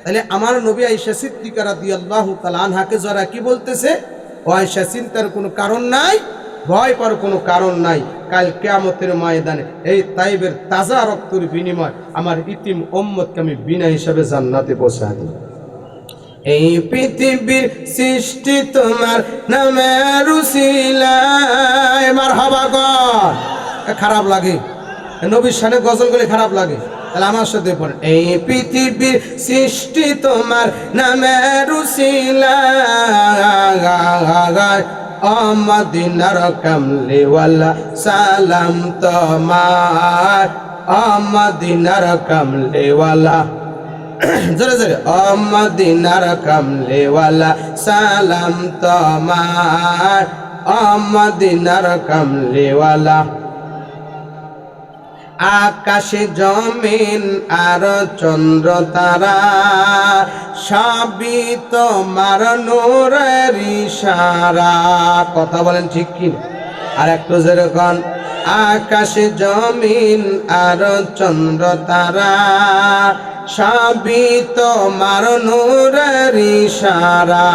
[SPEAKER 1] তাহলে আমার নবী আয়েশা সিদ্দিকা রাদিয়াল্লাহু তাআলা আনহাকে যারা কি বলতেছে, ও আয়েশা চিন্তার কোনো কারণ নাই, ভয় পাওয়ার কোনো কারণ নাই। কাল কিয়ামতের ময়দানে এই তাইফের তাজা রক্তের বিনিময় আমার ইতিম উম্মতকে আমি বিনা হিসাবে জান্নাতে পৌঁছায় দেব। এই পৃথিবীর সৃষ্টি তোমার নামের উসিলায়। মারহাবা কর। খারাপ লাগে? নবীর শানে গজল করে খারাপ লাগে? তাহলে আমার সাথে পড়েন, এই পৃথিবীর সৃষ্টি তোমার নামের উসিলায়। মদিনার কামলিওয়ালা সালাম তোমার, মদিনার কামলিওয়ালা। জোরে জোরে, মদিনার কামলিওয়ালা সালাম তোমার, মদিনার কামলিওয়ালা। আকাশে জমিন আর চন্দ্র তারা সবই তোমার নূরের ইশারা। কথা বলেন ঠিক কি? আর একটু যেরকম, আকাশে জমিন আর চন্দ্র তারা সবই তোমার নূরের ইশারা।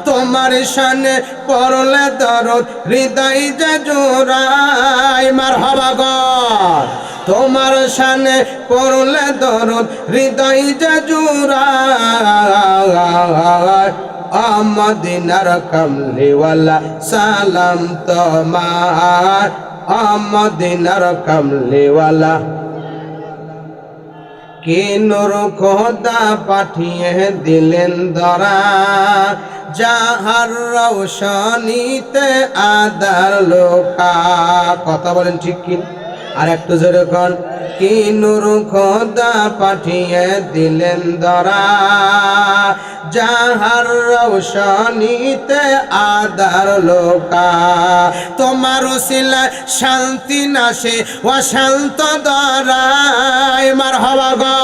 [SPEAKER 1] তোমার শানে পড়লে দরদ হৃদয় যে জোড়ায়। মারহাবা গো। তোমার শানে পড়লে দরদ হৃদয় যে জোড়ায়। মদিনার কামলিওয়ালা সালাম তোমার, মদিনার কামলিওয়ালা। কে নূর খোদা পাঠিয়ে দিলেন ধরা, যাহার রওশনীতে আদার লোকা। কথা বলেন ঠিক কি? আর একটু জোরে কোন, কি নূর খোদা পাঠিয়ে দিলেন ধরা, যাহার রওশনীতে আদার লোকা। তোমার উসিলায় শান্তি নাশে অশান্ত দরায়। মারহাবা গো।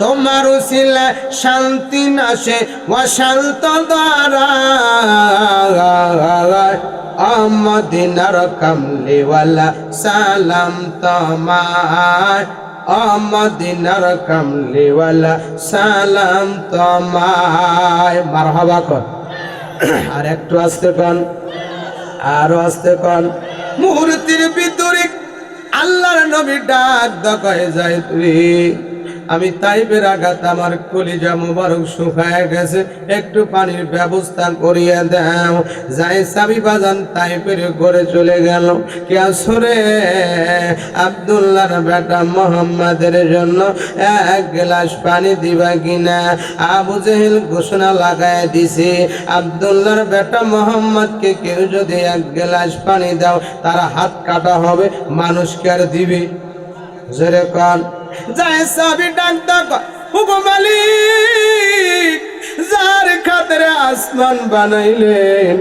[SPEAKER 1] তোমার উসিলায় শান্তি নাশে অশান্ত দরায়। মদিনার কামলিওয়ালা সালাম তোমার, মদিনার কামলিওয়ালা সালাম তোমার। মারহাবা কর। আর একটু আস্তে কন, আরো আসতে কন। মুহূর্তের ভিতরে আল্লাহর নবী ডাক দকায় যায়, তুই আমি তাইপের আঘাত আমার কলিজা মুবারক শুকায় গেছে, একটু পানির ব্যবস্থা করিয়ে দাও। যাই সাবি বাজান তাইপের ঘরে চলে গেল। কে আসরে আব্দুল্লাহর বেটা মোহাম্মদের জন্য এক গ্লাস পানি দিবা কিনা? আবু জেহেল ঘোষণা লাগায় দিছে, আব্দুল্লাহর বেটা মোহাম্মদকে কেউ যদি এক গ্লাস পানি দাও তার হাত কাটা হবে, মানুষকে আর দিবে? জোরে কন। যায় সাবি ডাক দাও, হুকুম মালিক, যার খাতিরে আসমান বানাইলেন,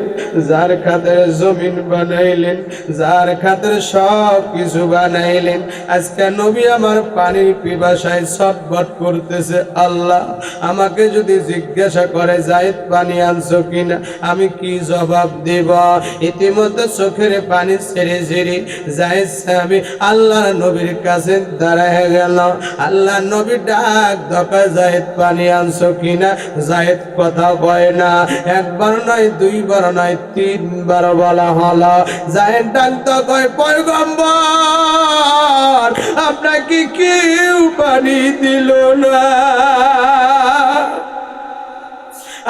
[SPEAKER 1] যার খাতিরে জমিন বানাইলেন, যার খাতিরে সব কিছু বানাইলেন, আজকে নবী আমার পানির পিপাসায় ছটফট করতেছে। আল্লাহ আমাকে যদি জিজ্ঞাসা করে যায়েদ পানি আনছো কিনা, আমি কি জবাব দেব? ইতিমধ্যে চোখের পানি ছেড়ে ছেড়ে যায়েদ সাহাবী আল্লাহর নবীর কাছে দাঁড়ায় গেল। আল্লাহ নবী ডাক দকা, যায়েদ পানি আনছো কিনা? যায়েদ কথা কয় না। একবার নয়, দুইবার নয়, তিনবার বলা হলো। যায়েদ ডাক দকায়, পয়গম্বর আপনাকে কেউ পানি দিল না।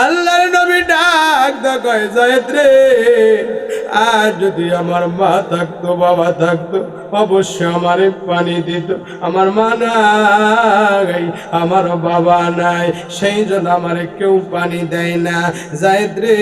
[SPEAKER 1] আল্লাহর নবী ডাক দকায়, যায়েদ রে, আর যদি আমার মা থাকতো, বাবা থাকতো, অবশ্যই আমারে পানি দিত। আমার মা নাই, আমার বাবা নাই, সেই জন্য আমারে কেউ পানি দেয় না। যায়েদ রে,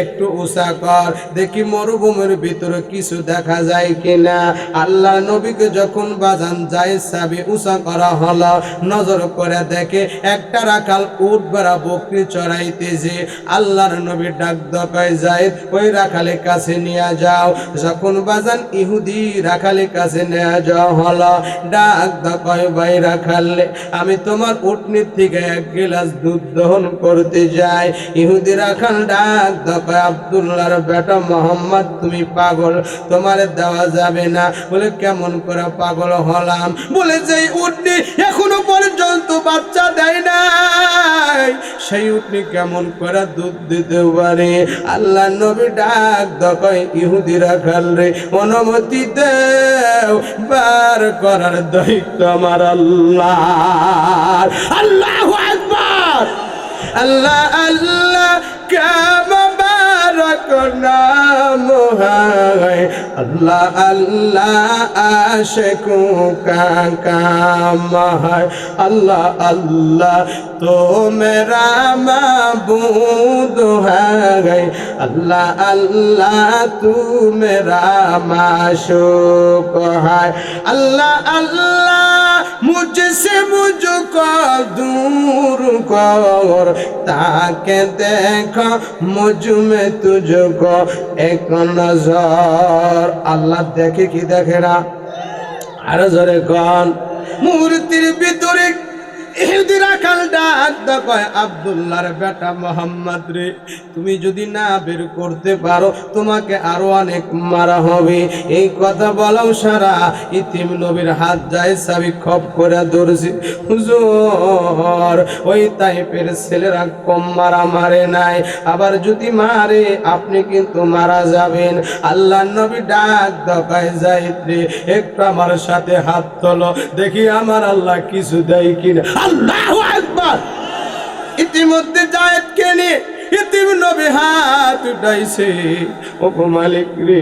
[SPEAKER 1] একটু উঁচা কর, দেখি মরুভূমির ভিতরে কিছু দেখা যায় কিনা। আল্লাহ নবীকে যখন বাজান যায়েদ সাবি উঁচা করা হলো, নজর করে দেখে একটা রাখাল উট বেড়া বকরি চড়াইতেছে। আল্লাহর নবী ডাক দকায়, যায়েদ ওই রাখালের কাছে নিয়ে যাও। যখন বাজান ইহুদি রাখালের কাছে নিয়ে যাওয়া হলো, ডাক দকায়, ভাই রাখালে, আমি তোমার উটনির থেকে এক গিলাস দুধ দহন করতে যাই। ইহুদি রাখাল ডাক দকায়, আব্দুল্লাহর বেটা মোহাম্মদ তুমি পাগল, তোমার দেওয়া যাবে না। বলে কেমন করে পাগল হলাম? বলে যে উটনি এখনো পর্যন্ত বাচ্চা দেয় নাই, সেই উটনি কেমন করে দুধ দিতে পারে? আল্লাহ নবী ডাক দকায়, ইহুদি রাখাল রে, অনুমতি দেও, বার করার দায়িত্ব আমার আল্লাহ। আল্লাহু আকবার, আল্লাহ আল্লাহ মুবারক নাম হয়, আল্লাহ আল্লাহ আশিকু কা কাম হয়, আল্লাহ আল্লাহ তো মেরা মাবুদ है, अल्लाह अल्लाह तू मेरा माशूक है, अल्लाह अल्लाह मुझसे मुझको दूर कर, ताके देखो मुझ में तुझको एक नजर। अल्लाह देखे कि देखे ना? আরো জোরে কোন। মূর্তির ভিতরে ইহুদি রাখাল ডাক দকায়, আব্দুল্লাহর বেটা মোহাম্মদ রে, তুমি যদি না বের করতে পারো তোমাকে আরো অনেক মারা হবে। এই কথা বলাও সারা ইতিম নবীর হাত যায় সাবি খপ করে ধরছে। হুজুর, ওই তাইপের ছেলেরা কম মারা মারে নাই, আবার যদি মারে আপনি কিন্তু মারা যাবেন। আল্লাহ নবী ডাক দকায়, যায়েদ রে, একটু আমার সাথে হাত তোলো, দেখি আমার আল্লাহ কিছু দেয় কিনা। আল্লাহু আকবার। ইতিমধ্যে যায়েদকে নিয়ে ইতিম নবী হাত উঠাইছে। ও মালিক রে,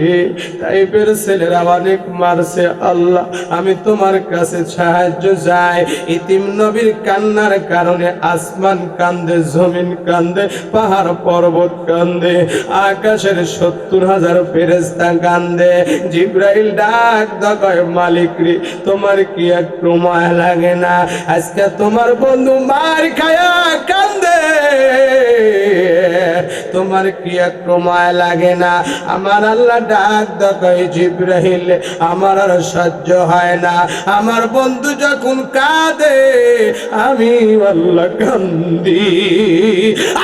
[SPEAKER 1] তাইপের ছেলেরা অনেক মারছে, আল্লাহ আমি তোমার কাছে সাহায্য চাই। ইতিম নবীর কান্নার কারণে আসমান কান্দে, জমিন কান্দে, পাহাড় পর্বত কান্দে, আকাশের 70,000 ফেরেশতা কান্দে। জিবরাইল ডাক দকায়, মালিক রে, তোমার কি একটু মায়া লাগে না? আজকে তোমার বন্ধু মার খায়া কান্দে, তোমার কি একটু মায়া লাগে না? আমার আল্লাহ ডাক দকায়, জিবরাইল আমার আর সহ্য হয় না, আমার বন্ধু যখন কাঁদে আমি আল্লাহ কান্দি।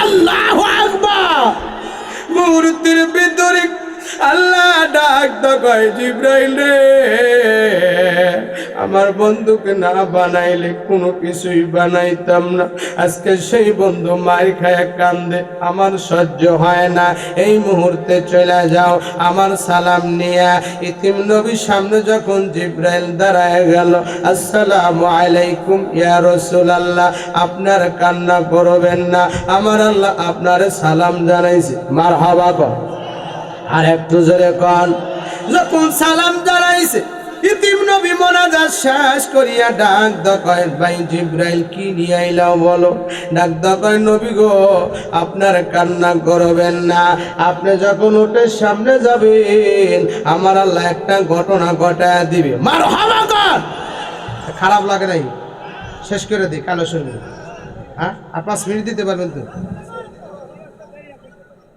[SPEAKER 1] আল্লাহু আকবার। মূর্তির ভিতরে আল্লাহ ডাক দকায়, জিবরাইল রে, আমার বন্ধুকে না বানাইলে কোনো কিছুই বানাইতাম না। আজকে সেই বন্ধু মার খায় কান্দে, আমার সহ্য হয় না। এই মুহূর্তে চলে যাও আমার সালাম নিয়ে। ইতিম নবীর সামনে যখন জিব্রাইল দাঁড়ায় গেল, আসসালামু আলাইকুম ইয়া রাসূলুল্লাহ, আপনার কান্না করবেন না, আমার আল্লাহ আপনার সালাম জানাইছে। মারহাবা কর, আর একটু জোরে কন। যখন সালাম জানাইছে, ইতিম নবী মোনাজাত শেষ করিয়া ডাক দকয়, ভাই জিব্রাইল কি নিয়ে আইলাও বলো। ডাক দকয়, নবী গো আপনার কান্না করবেন না, আপনি যখন উটের সামনে যাবেন আমার আল্লাহ একটা ঘটনা ঘটায় দিবে। মারহাবা কর। খারাপ লাগে নাই? শেষ করে দিই, কালো শুনবে। হ্যাঁ, আর 5 মিনিট দিতে পারবেন তো?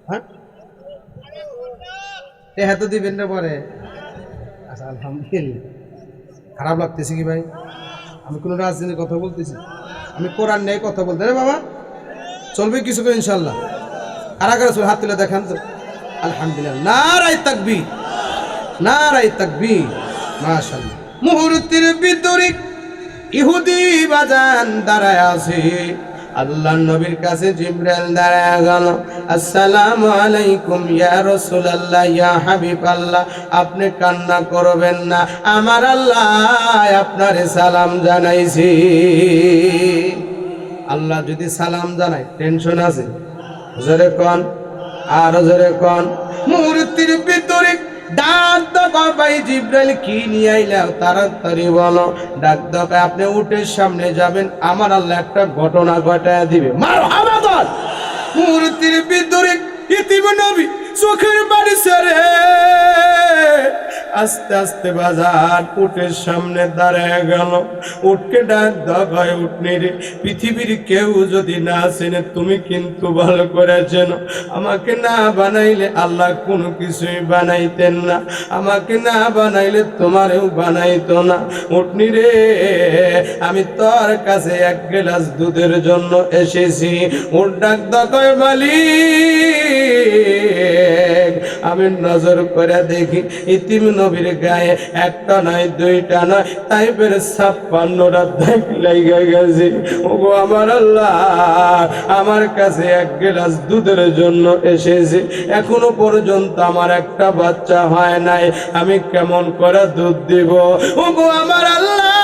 [SPEAKER 1] হ্যাঁ, এত দিবেন না পরে। আচ্ছা, আলহামদুলিল্লাহ। খারাপ লাগতেছে কি ভাই? আমি কোনো রাজনীতির কথা বলতেছি, আমি কোরআন নিয়ে কথা বলতে। রে বাবা চলবে কিছু করে ইনশাল্লাহ। কারা কারা চল, হাত তুলে দেখান তো। আলহামদুলিল্লাহ, নারায়ে তাকবীর, নারায়ে তাকবীর, মাশাআল্লাহ। মুহূর্তের ভিতরে ইহুদি বাজান দাঁড়ায় আছে। আল্লাহ নবীর কাছে জিব্রাইল দাঁড়ায় গেল, আসসালামু আলাইকুম ইয়া রাসূলুল্লাহ, ইয়া হাবিবাল্লাহ, আপনি কান্না করবেন না, আমার আল্লাহ আপনারে সালাম জানাইছি। আল্লাহ যদি সালাম জানায় টেনশন আছে? জোরে কোন, আর জোরে কোন। মুহূর্তের ভিতরে ডাক দাও, ভাই জিব্রাইল কি নিয়ে আইলাও, তাড়াতাড়ি বলো। ডাক দাও, আপনি উটের সামনে যাবেন, আমার আল্লাহ একটা ঘটনা ঘটায় দিবে। মারহাবা কর। মুহূর্তের ভিতরে ইতিম নবী চোখের পানি ছেড়ে আস্তে আস্তে বাজার উটের সামনে দাঁড়ায় গেল। উটকে ডাক দাও, ভাই উটনি রে, পৃথিবীর কেউ যদি না চেনে তুমি কিন্তু ভালো করে চেনো। আমাকে না বানাইলে আল্লাহ কোনো কিছুই বানাইতেন না, আমাকে না বানাইলে তোমারেও বানাইতো না। উটনি রে, আমি তোর কাছে 1 গ্লাস দুধের জন্য এসেছি। উট ডাক দাও, কয় মালিক, আমি নজর করে দেখি ইতিম নবীর গায়ে একটা নয়, 2টা নয়, তাইপের 56টা দাগ লেগে গেছে। ওগো আমার আল্লাহ, আমার কাছে 1 গ্লাস দুধের জন্য এসেছে, এখনো পর্যন্ত আমার একটা বাচ্চা হয় নাই, আমি কেমন করে দুধ দিব? ওগো আমার আল্লাহ,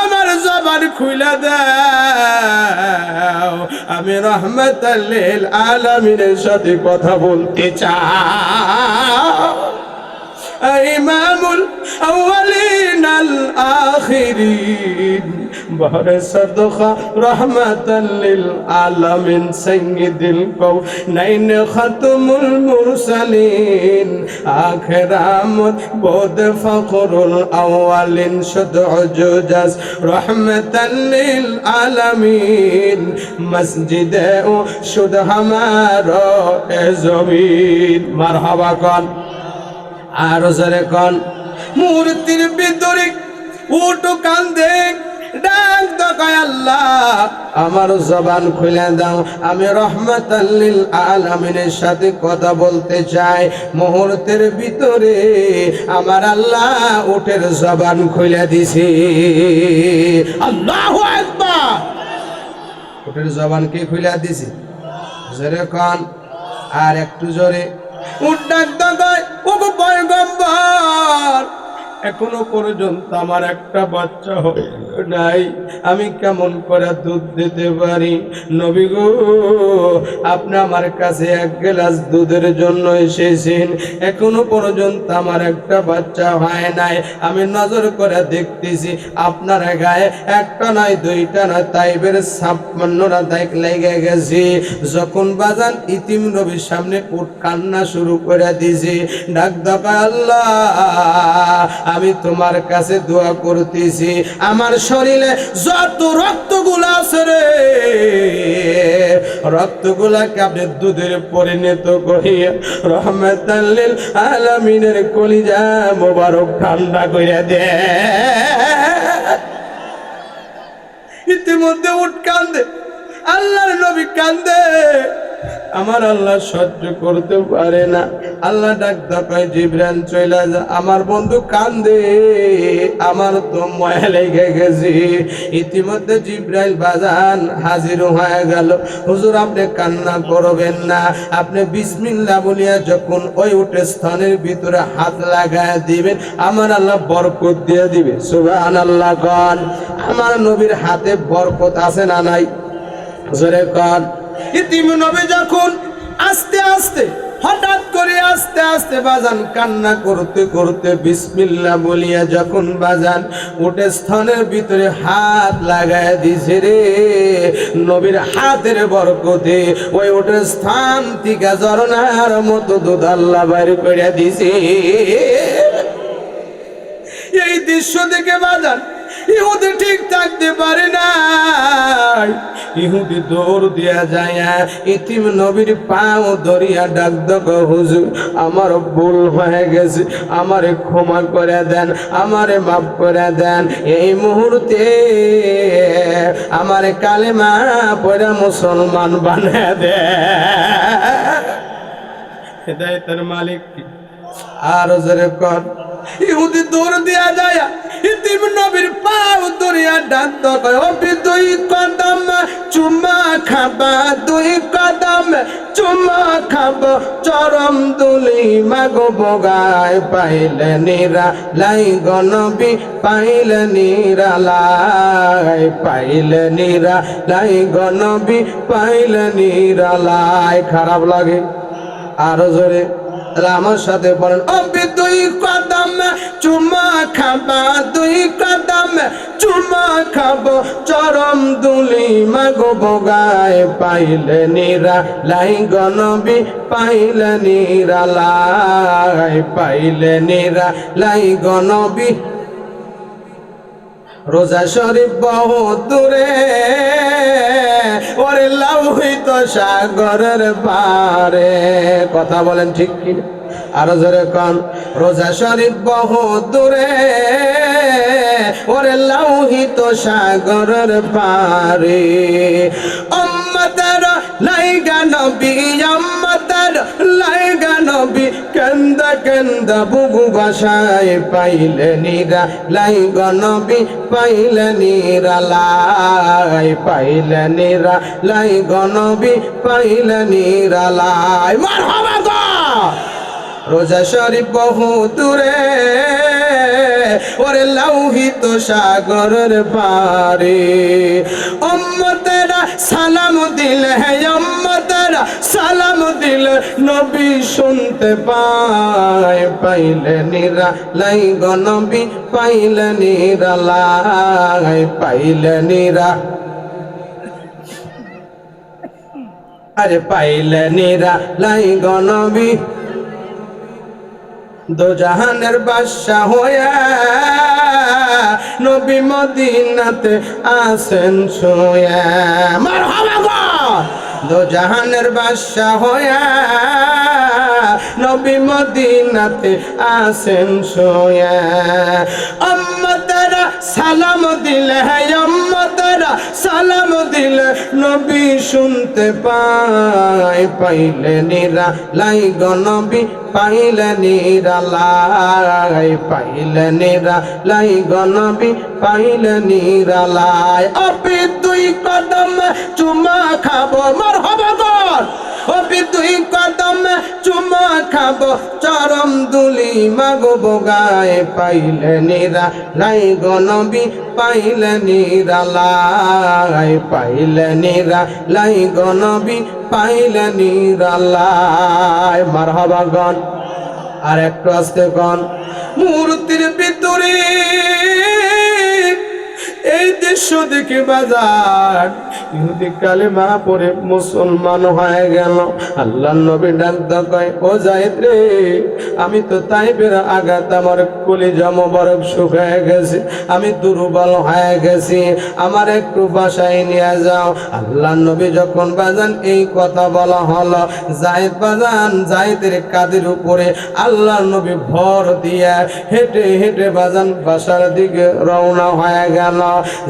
[SPEAKER 1] আমার জবান খুলে দাও, আমি রাহমাতাল লিল আলামিনের সাথে কথা বলতে চাই। ইমামুল আউয়ালিন আল আখিরিন, বহরে সদকা রাহমাতাল লিল আলামিন, সাইয়্যিদুল কাওনাইন খাতমুল মুরসালিন, আখিরামত bod ফখরুল আউয়ালিন, শুদউজুজাস রাহমাতাল লিল আলামিন, মসজিদে ও শুদ হামারো এ জমিন। মারহাবা কন, আর জোরে কন। মূর্তির ভিতরে উটু কান্দে, ডাক দাও, আল্লাহ আমার জবান খুলে দাও, আমি রাহমাতাল লিল আলামিনের সাথে কথা বলতে চাই। মুহূর্তের ভিতরে আমার আল্লাহ উটের জবান খুলে দিছে। আল্লাহু আকবার। উটের জবান কে খুলে দিছে? জোরে কন, আর একটু জোরে। উট ডাক দাও, ওগো পয়গম্বর, এখনো পর্যন্ত আমার একটা বাচ্চা হয় নাই, আমি কেমন করে দুধ দিতে পারি? নবী গো, আপনি আমার কাছে 1 গ্লাস দুধের জন্য এসেছেন, এখনো পর্যন্ত আমার একটা বাচ্চা হয় নাই, আমি নজর করে দেখতেছি আপনার গায়ে একটা নয়, 2টা নয়, তাইবের 56টা দাগ লেগে গেছে। যখন বাজান ইতিম নবীর সামনে উট কান্না শুরু করে দিয়েছে, ডাক দাও, আল্লাহ আমি তোমার কাছে দোয়া করতেছি, আমার শরীরে যত রক্তগুলো আছে রে, রক্তগুলাকে আপনি দুধের পরিণত করিয়া রাহমাতাল লিল আলামিনের কলিজা মোবারক ঠান্ডা কইরা দে। ইতিমধ্যে উট কান্দে, আল্লাহর নবী কান্দে, আমার আল্লাহ সহ্য করতে পারে না। আল্লাহ ডাকতে কয় জিবরাইল চলে যা। আমার বন্ধু কান্দে, আমার তো মায়া লেগে গেছে। ইতিমধ্যে জিবরাইল বাজান হাজির হয়ে গেল। হুজুর আপনি কান্না করবেন না, আপনি বিসমিল্লাহ বলিয়া যখন ওই উঠে স্থানের ভিতরে হাত লাগায় দিবেন আমার আল্লাহ বরকত দিয়ে দিবে। সুবহানাল্লাহ কোন। আমার নবীর হাতে বরকত আছে না নাই? জোরে কোন। ইতিম নবী যখন আস্তে আস্তে হঠাৎ করে আস্তে আস্তে বাজান কান্না করতে করতে বিসমিল্লাহ বলিয়া যখন বাজান উঠে স্থানের ভিতরে হাত লাগায় দিছে রে, নবীর হাতের বরকতে ওই উঠে স্থান থেকে ঝরনার মতো দুধ আল্লাহ বাইর করে দিছে। এই দৃশ্য দেখে বাজান ইহুদি ঠিক থাকতে পারে না। ইহুদি দৌড় দিয়া যায় ইতিম নবীর পাও ধরিয়া ডাক দেব, হুজুর আমার ভুল হয়ে গেছে, আমারে ক্ষমা করে দেন, আমারে মাফ করে দেন। এই মুহূর্তে আমারে কালেমা পড়া মুসলমান বানিয়ে দেন। হেদায়েতের মালিক আর জোরে কর। ইহুদি দৌড় দিয়া যায় ইতিম নবীর পাও ধরিয়া ডাক কয়, অপি দুই কদম চুমা খাবা, দুই কদম চুমা খাব, চরম দুলি মাগো বগায় পাইলে নিরা লাই গনবী, পাইলে নিরা লাই, পাইলে নিরা লাই গনবী, পাইলে নিরা লাই। খারাপ লাগে আরো জোরে আমার সাথে বলেন, অপি দুই কদম চুমা খাবা, দুই কদম চুমা খাবো, চরম দুলি মাগো বগায় পাইলে নিরা লাই গনবী, পাইলে নিরা লাই, পাইলে নিরা লাই গনবী। রোজা শরীফ বহু দূরে, ওরে লাউহিত সাগরের পারে। কথা বলেন ঠিক কি? আরো জোরে কোন। রোজা শরীফ বহু দূরে, ওরে লাউহিত সাগরের পারে। উম্মতের লাইগা নবী, উম্মতের লাইগা নবী, কেন্দা কেন্দা বুবু ভাষায় পাইলে নিরা লাই গনবী, পাইলে নিরা লাই, পাইলে নিরা লাই গনবী, পাইলে নিরা লাই। মারহাবা গো। রোজা শরীফ বহু দূরে, ওরে লাউহিত সাগরের পারে। উম্মতেরা সালাম দিলে, উম্মতেরা সালাম দিলে নবী শুনতে পায়, পাইলে নিরা লাই গনবী, পাইলে নিরা লাই, পাইলে নিরা, আরে পাইলে নিরা লাই গনবী। দো জাহানের বাদশা হইয়া নবী মদিনাতে আসেন শুয়া। মারহাবা গো। দো জাহানের বাদশা হইয়া নবী মদিনাতে আসেন শুয়া। উম্মতেরা সালাম দিলে, উম্মতেরা সালাম দিলে নবী শুনতে পায়, পাইলে নিরা লাই গনবী, পাইলে নিরা লাই, পাইলে নিরা লাই গনবী, পাইলে নিরা লাই। অপি দুই কদম চুমা খাবো। মারহাবা গো। অপি দুই কদম চুমা খাবো, চরম দুলি মাগো বগায় পাইলে নিরা লাই গনবী, পাইলে নিরা লাই, পাইলে নিরা লাই গনবী, পাইলে নিরা লাই। মারহাবা গন। আর একটু আস্তে গন। মূর্তির ভিতরে এই দৃশ্য দেখে বাজার ইহুদি কালেমা পড়ে মুসলমান হয়ে গেল। আল্লাহ নবী ডাক কয়, ও যায়েদ রে, আমি তো তাইফের আঘাত আমার কলিজা মোবারক শুকায় গেছে, আমি দুর্বল হয়ে গেছি, আমার একটু বাসায় নিয়ে যাও। আল্লাহ নবী যখন বাজান এই কথা বলা হলো, যায়েদ বাজান যায়েদের কাঁধের উপরে আল্লাহ নবী ভর দিয়া হেঁটে হেঁটে বাজান বাসার দিকে রওনা হয়ে গেল।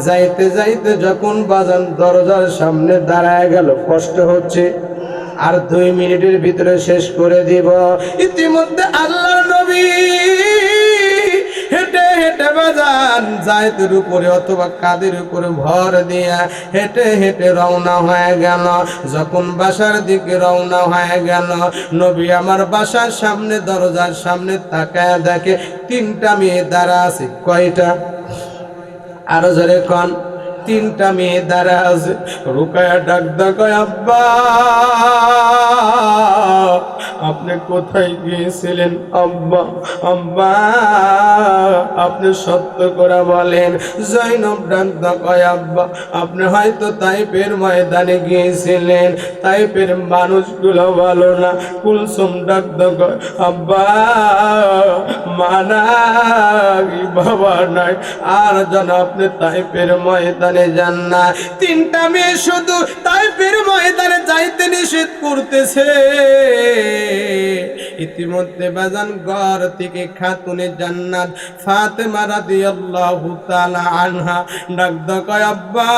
[SPEAKER 1] যাইতে যাইতে যখন বাজান দরজার সামনে দাঁড়ায় গেল, কষ্ট হচ্ছে আর 2 মিনিটের ভিতরে শেষ করে দিব। ইতিমধ্যে আল্লাহর নবী হেঁটে হেঁটে বাজান জায়েদের উপরে অথবা কাদের উপরে ভর দিয়া হেঁটে হেঁটে রওনা হয়ে গেল। যখন বাসার দিকে রওনা হয়ে গেল, নবী আমার বাসার সামনে দরজার সামনে তাকায় দেখে 3টা মেয়ে দাঁড়া আছে। কয়টা? আরো জোরে কোন? 3টা মেয়ে দাঁড়া আছে। রুকায়া ডাক কয়, আব্বা আপনি কোথায় গিয়েছিলেন? আব্বা আব্বা আপনি সত্য করে বলেন। জয়নব ডাক কয়, আব্বা আপনি হয়তো তাইফের ময়দানে গিয়েছিলেন, তাইফের মানুষগুলো ভালো না। কুলসুম ডাক কয়, আব্বা মা নাই বাবা নাই, আর যেন আপনি তাইফের ময়দানে যান না। 3টা মেয়ে শুধু তাইফের ময়দানে যাইতে নিষেধ করতেছে। ইতিমধ্যে বাজান ঘর থেকে খাতুনে জান্নাত ফাতেমা রাদিয়াল্লাহু তাআলা আনহা ডাক কয়, আব্বা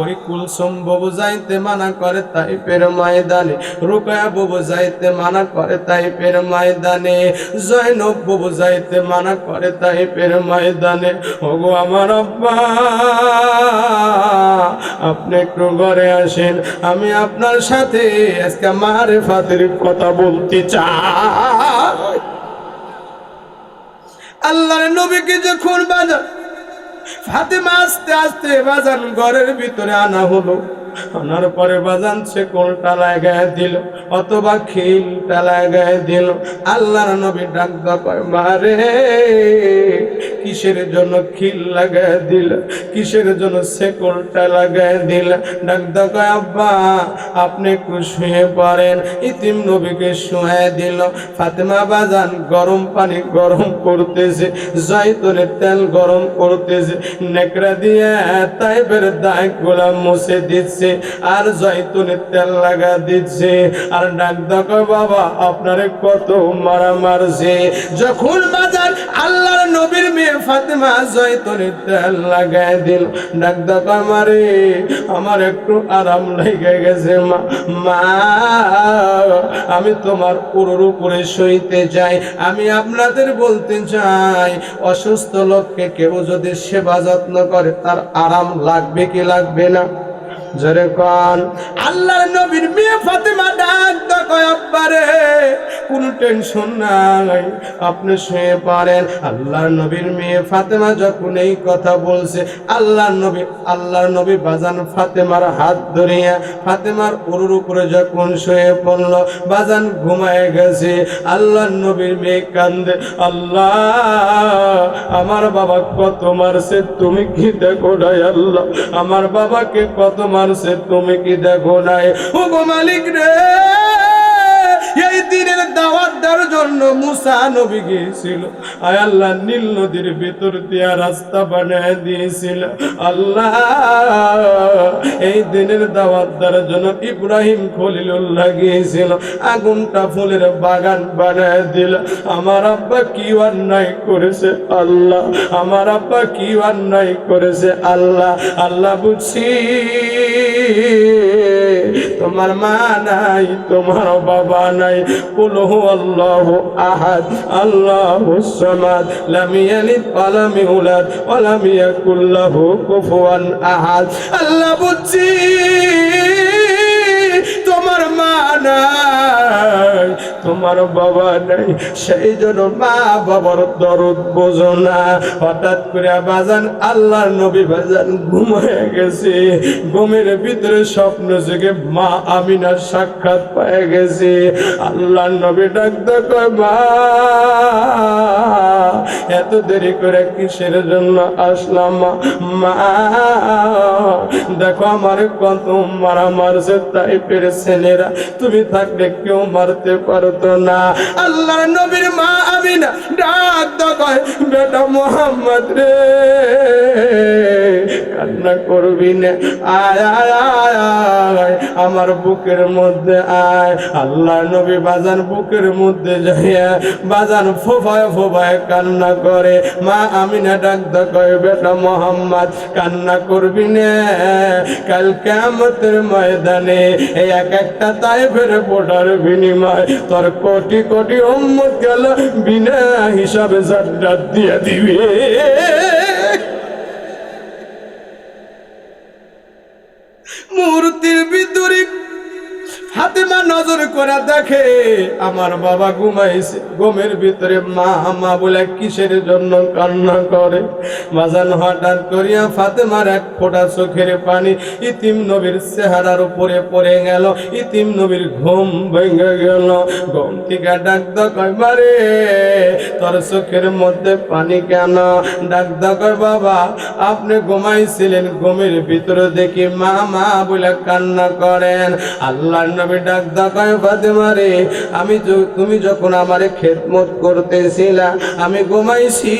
[SPEAKER 1] ওই কুলসুম বাবু যাইতে মানা করে তাইফের ময়দানে, রুকায়া বাবু যাইতে মানা করে তাইফের ময়দানে, জয়নব বাবু যাইতে মানা করে তাইফের ময়দানে। ওগো আমার আব্বা আপনি একটু ঘরে আসেন, আমি আপনার সাথে আজকে মারিফাতের কথা বলতে চাই। আল্লাহর নবীকে যখন বাজান ফাতেমা আস্তে আস্তে বাজান ঘরের ভিতরে আনা হলো, আনার পরে বাজান সে কোলটা লাগায় দিল অথবা খিলটা লাগায় দিল। আল্লাহর নবী ডাক কয়, মারে কিসের জন্য খিল লাগায় দিল, কিসের জন্য সে কোলটা লাগায় দিল? ডাক কয়, আব্বা আপনি একটু শুয়ে পড়েন। ইতিম নবীকে শুয়ে দিল। ফাতেমা বাজান গরম পানি গরম করতেছে, জয়তুনের তেল গরম করতেছে, নেকড়া দিয়ে তাইফের দাগগুলা মুছে দিচ্ছে আর জয়তুনের তেল লাগা দিচ্ছে। আর ডাক কয়, বাবা আপনারে কত মারা মারছে। যখন বাজার আল্লাহর নবীর মেয়ে ফাতেমা জয়তুনের তেল লাগায় দিল, ডাক কয়, মারে আমার একটু আরাম লেগে গেছে মা, মা আমি তোমার পুরোর উপরে শুইতে চাই। আমি আপনাদের বলতে চাই, অসুস্থ লোককে কেউ যদি সেবা যত্ন করে তার আরাম লাগবে কি লাগবে না? জোরে কোন? আল্লাহর নবীর মেয়ে ফাতেমা ডাক কয়, আব্বা রে কোনো টেনশন নাই, আপনি শুয়ে পড়েন। আল্লাহর নবীর মেয়ে ফাতেমা যখন এই কথা বলছে, আল্লাহর নবী বাজান ফাতেমার হাত ধরিয়া ফাতেমার উরুর উপরে যখন শুয়ে পড়ল, বাজান ঘুমায় গেছে। আল্লাহর নবীর মেয়ে কান্দে, আল্লাহ আমার বাবা কত মারছে তুমি কি দেখো নাই? আল্লাহ আমার বাবাকে কত মারছে তুমি কি দেখো নাই? ও গো মালিক রে, এই দিনের দাওয়াত দেওয়ার জন্য মুসা নবী গিয়েছিল, আয় আল্লাহ নীল নদীর ভিতর দিয়ে রাস্তা বানিয়ে দিয়েছিল। আল্লাহ এই দিনের দাওয়াত দেওয়ার জন্য ইব্রাহিম খলিলুল্লাহ গিয়েছিল, আগুনটা ফুলের বাগান বানিয়ে দিল। আমার আব্বা কি অন্যায় করেছে আল্লাহ, আমার আব্বা কি অন্যায় করেছে আল্লাহ। আল্লাহ বুঝছি তোমার মা নাই, তোমার বাবা নাই। কুল হুয়াল্লাহু আহাদ আল্লাহুস সামাদ লাম ইয়ালিদ ওয়া লাম ইউলাদ ওয়া লাম ইয়াকুল লাহু কুফুয়ান আহাদ। আল্লাহ বুঝছি তোমার মা নাই, তোমার বাবা নাই, সেই জন্য মা বাবার দরদ বোঝো না। হঠাৎ করে বাজান আল্লাহর নবী বাজান ঘুমায় গেছে, ঘুমের ভিতরে স্বপ্ন জেগে মা আমিনার সাক্ষাৎ পায় গেছে। আল্লাহর নবী ডাক কয়, মা এত দেরি করে কিসের জন্য আসলাম? মা দেখো আমার কত মারা মারছে তাইফের ছেলেরা, তুমি থাকলে কেউ মারতে পারো পারতো না। আল্লাহর নবীর মা আমিনা ডাক কয় বেটা মোহাম্মদ রে কান্না করবি না, আয় আয় আয় আয় আমার বুকের মধ্যে আয়। আল্লাহ নবী বাজান বুকের মধ্যে যাইয়া বাজান ফোফায় ফোফায় কান্না করে। মা আমিনা ডাক কয় বেটা মোহাম্মদ কান্না করবি না, কাল কিয়ামতের ময়দানে এই এক একটা তায়েফের ফোঁটার বিনিময় তোর কোটি কোটি উম্মত গেল বিনা হিসাবে জান্নাত দিয়ে দিবে। মুহূর্তের ভিতরে ফাতেমা নজর করে দেখে আমার বাবা ঘুমাইছে, ঘুমের ভিতরে মা মা বলে কিসের জন্য কান্না করে। বাজান হঠাৎ করিয়া ফাতেমার এক ফোঁটা চোখের পানি ইতিম নবীর চেহারার উপরে পড়ে গেল। ইতিম নবীর ঘুম ভেঙে গেল। ঘুম থেকে ডাক কয় মারে তোর চোখের মধ্যে পানি কেন? ডাক কয় বাবা আপনি ঘুমাইছিলেন, ঘুমের ভিতরে দেখি মা মা বলে কান্না করেন। আল্লাহ নবী ডাক কয় ফাতেমা রে আমি তুমি যখন আমারে খেদমত করতেছিলা আমি ঘুমাইছি,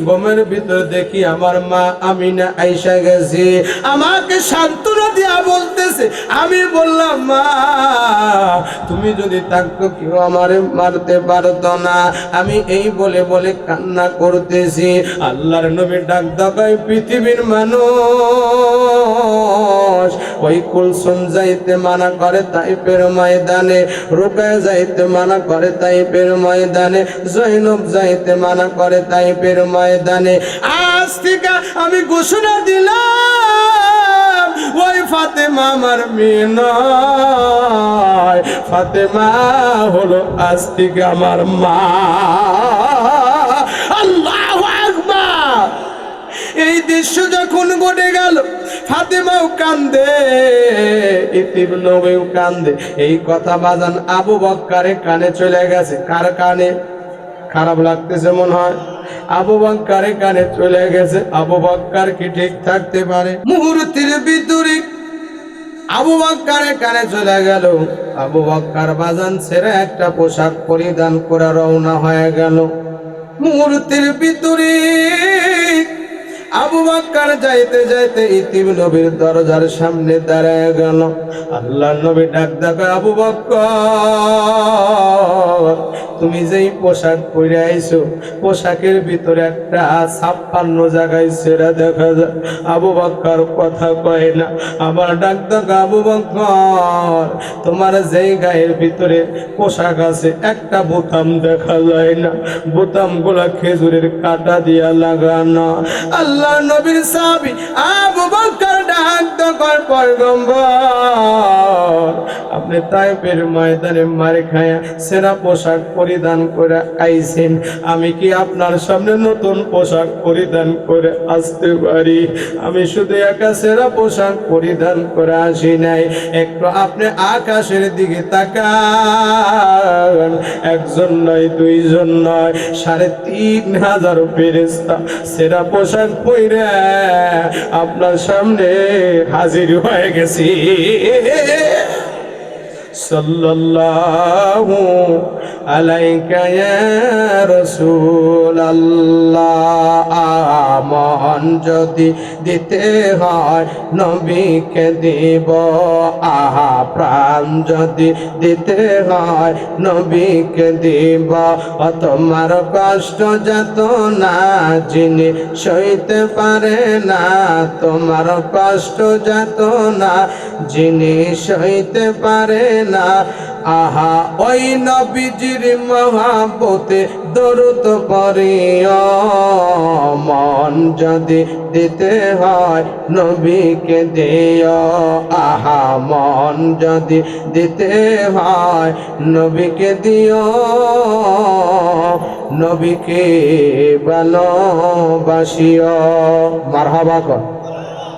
[SPEAKER 1] ঘুমের ভিতর দেখি আমার মা আমিনা আইসা গেছে, আমাকে সান্ত্বনা দিয়া বলতেছে। আমি বললাম মা তুমি যদি থাকতো কেউ আমারে মারতে পারতো না, আমি এই বলে বলে কান্না করতেছি। আল্লাহর নবী ডাক কয় পৃথিবীর মানুষ ওই কুলসুম যাইতে মানা করে তাইফের ময়দানে, রুকায়া যাইতে মানা করে তাইফের ময়দানে, জৈনব যাইতে মানা করে তাইফের ময়দানে। আজ থেকে আমি ঘোষণা দিলাম ওই ফাতেমা আমার মেয়ে নয়, ফাতেমা হলো আজ থেকে আমার মা। আল্লাহু আকবার। এই দৃশ্য যখন ঘটে গেল ফাতেমাও কান্দে, ইতিম নবীও কান্দে। এই কথা বাজান আবু বক্করের কানে চলে গেছে। কার কানে? খারাপ লাগতেছে মনে হয়, আবু বক্করের কানে চলে গেছে। আবু বক্কর কি ঠিক থাকতে পারে? মুহূর্তের ভিতরে আবু বক্করের কানে চলে গেল। আবু বক্কর বাজান ছেড়ে একটা পোশাক পরিধান করে রওনা হয়ে গেল। মুহূর্তের ভিতরে আবু বক্কর যাইতে যাইতে ইতিম নবীর দরজার সামনে দাঁড়ায় গেল। আল্লাহ নবী ডাক কয় আবু বক্কর তুমি যেই পোশাক পরে আইছো পোশাকের ভিতরে একটা 56 জায়গায় ছেঁড়া দেখা যায়। আবু বক্কর কথা কয় না। আবার ডাক আবু বক্কর তোমার যেই গায়ের ভিতরে পোশাক আছে একটা বোতাম দেখা যায় না, বোতাম গুলা খেজুরের কাঁটা দিয়া লাগানো। আল্লাহ নবীর সাহাবী আবু বক্কর ডাক কয় পয়গম্বর আপনি তাইফের ময়দানে মারে খায়া সেরা পোশাক পরিধান করে আইছেন, আমি কি আপনার সামনে নতুন পোশাক পরিধান করে আসতে পারি? আমি শুধু একা সেরা পোশাক পরিধান করে আসি নাই, একটু আপনি আকাশের দিকে তাকান। একজন নয় দুইজন নয় 3500 ফেরেশতা সেরা পোশাক পরে আপনার সামনে হাজির হয়ে গেছি। সাল্লাল্লাহু আলাইকা ইয়া রাসূলুল্লাহ। আমন যদি দিতে হয় নবীকে দিব, আহা প্রাণ যদি দিতে হয় নবীকে দিব। তোমার কষ্ট যত না যিনি সইতে পারে না, তোমার কষ্ট যত না যিনি সইতে পারে না। আহা ওই নবীজির মহব্বতে দরুদ পড়িও, মন যদি দিতে হয় নবীকে দিও। আহা মন যদি দিতে হয় নবীকে দিও, নবীকে ভালোবাসিও। মারহাবা কর।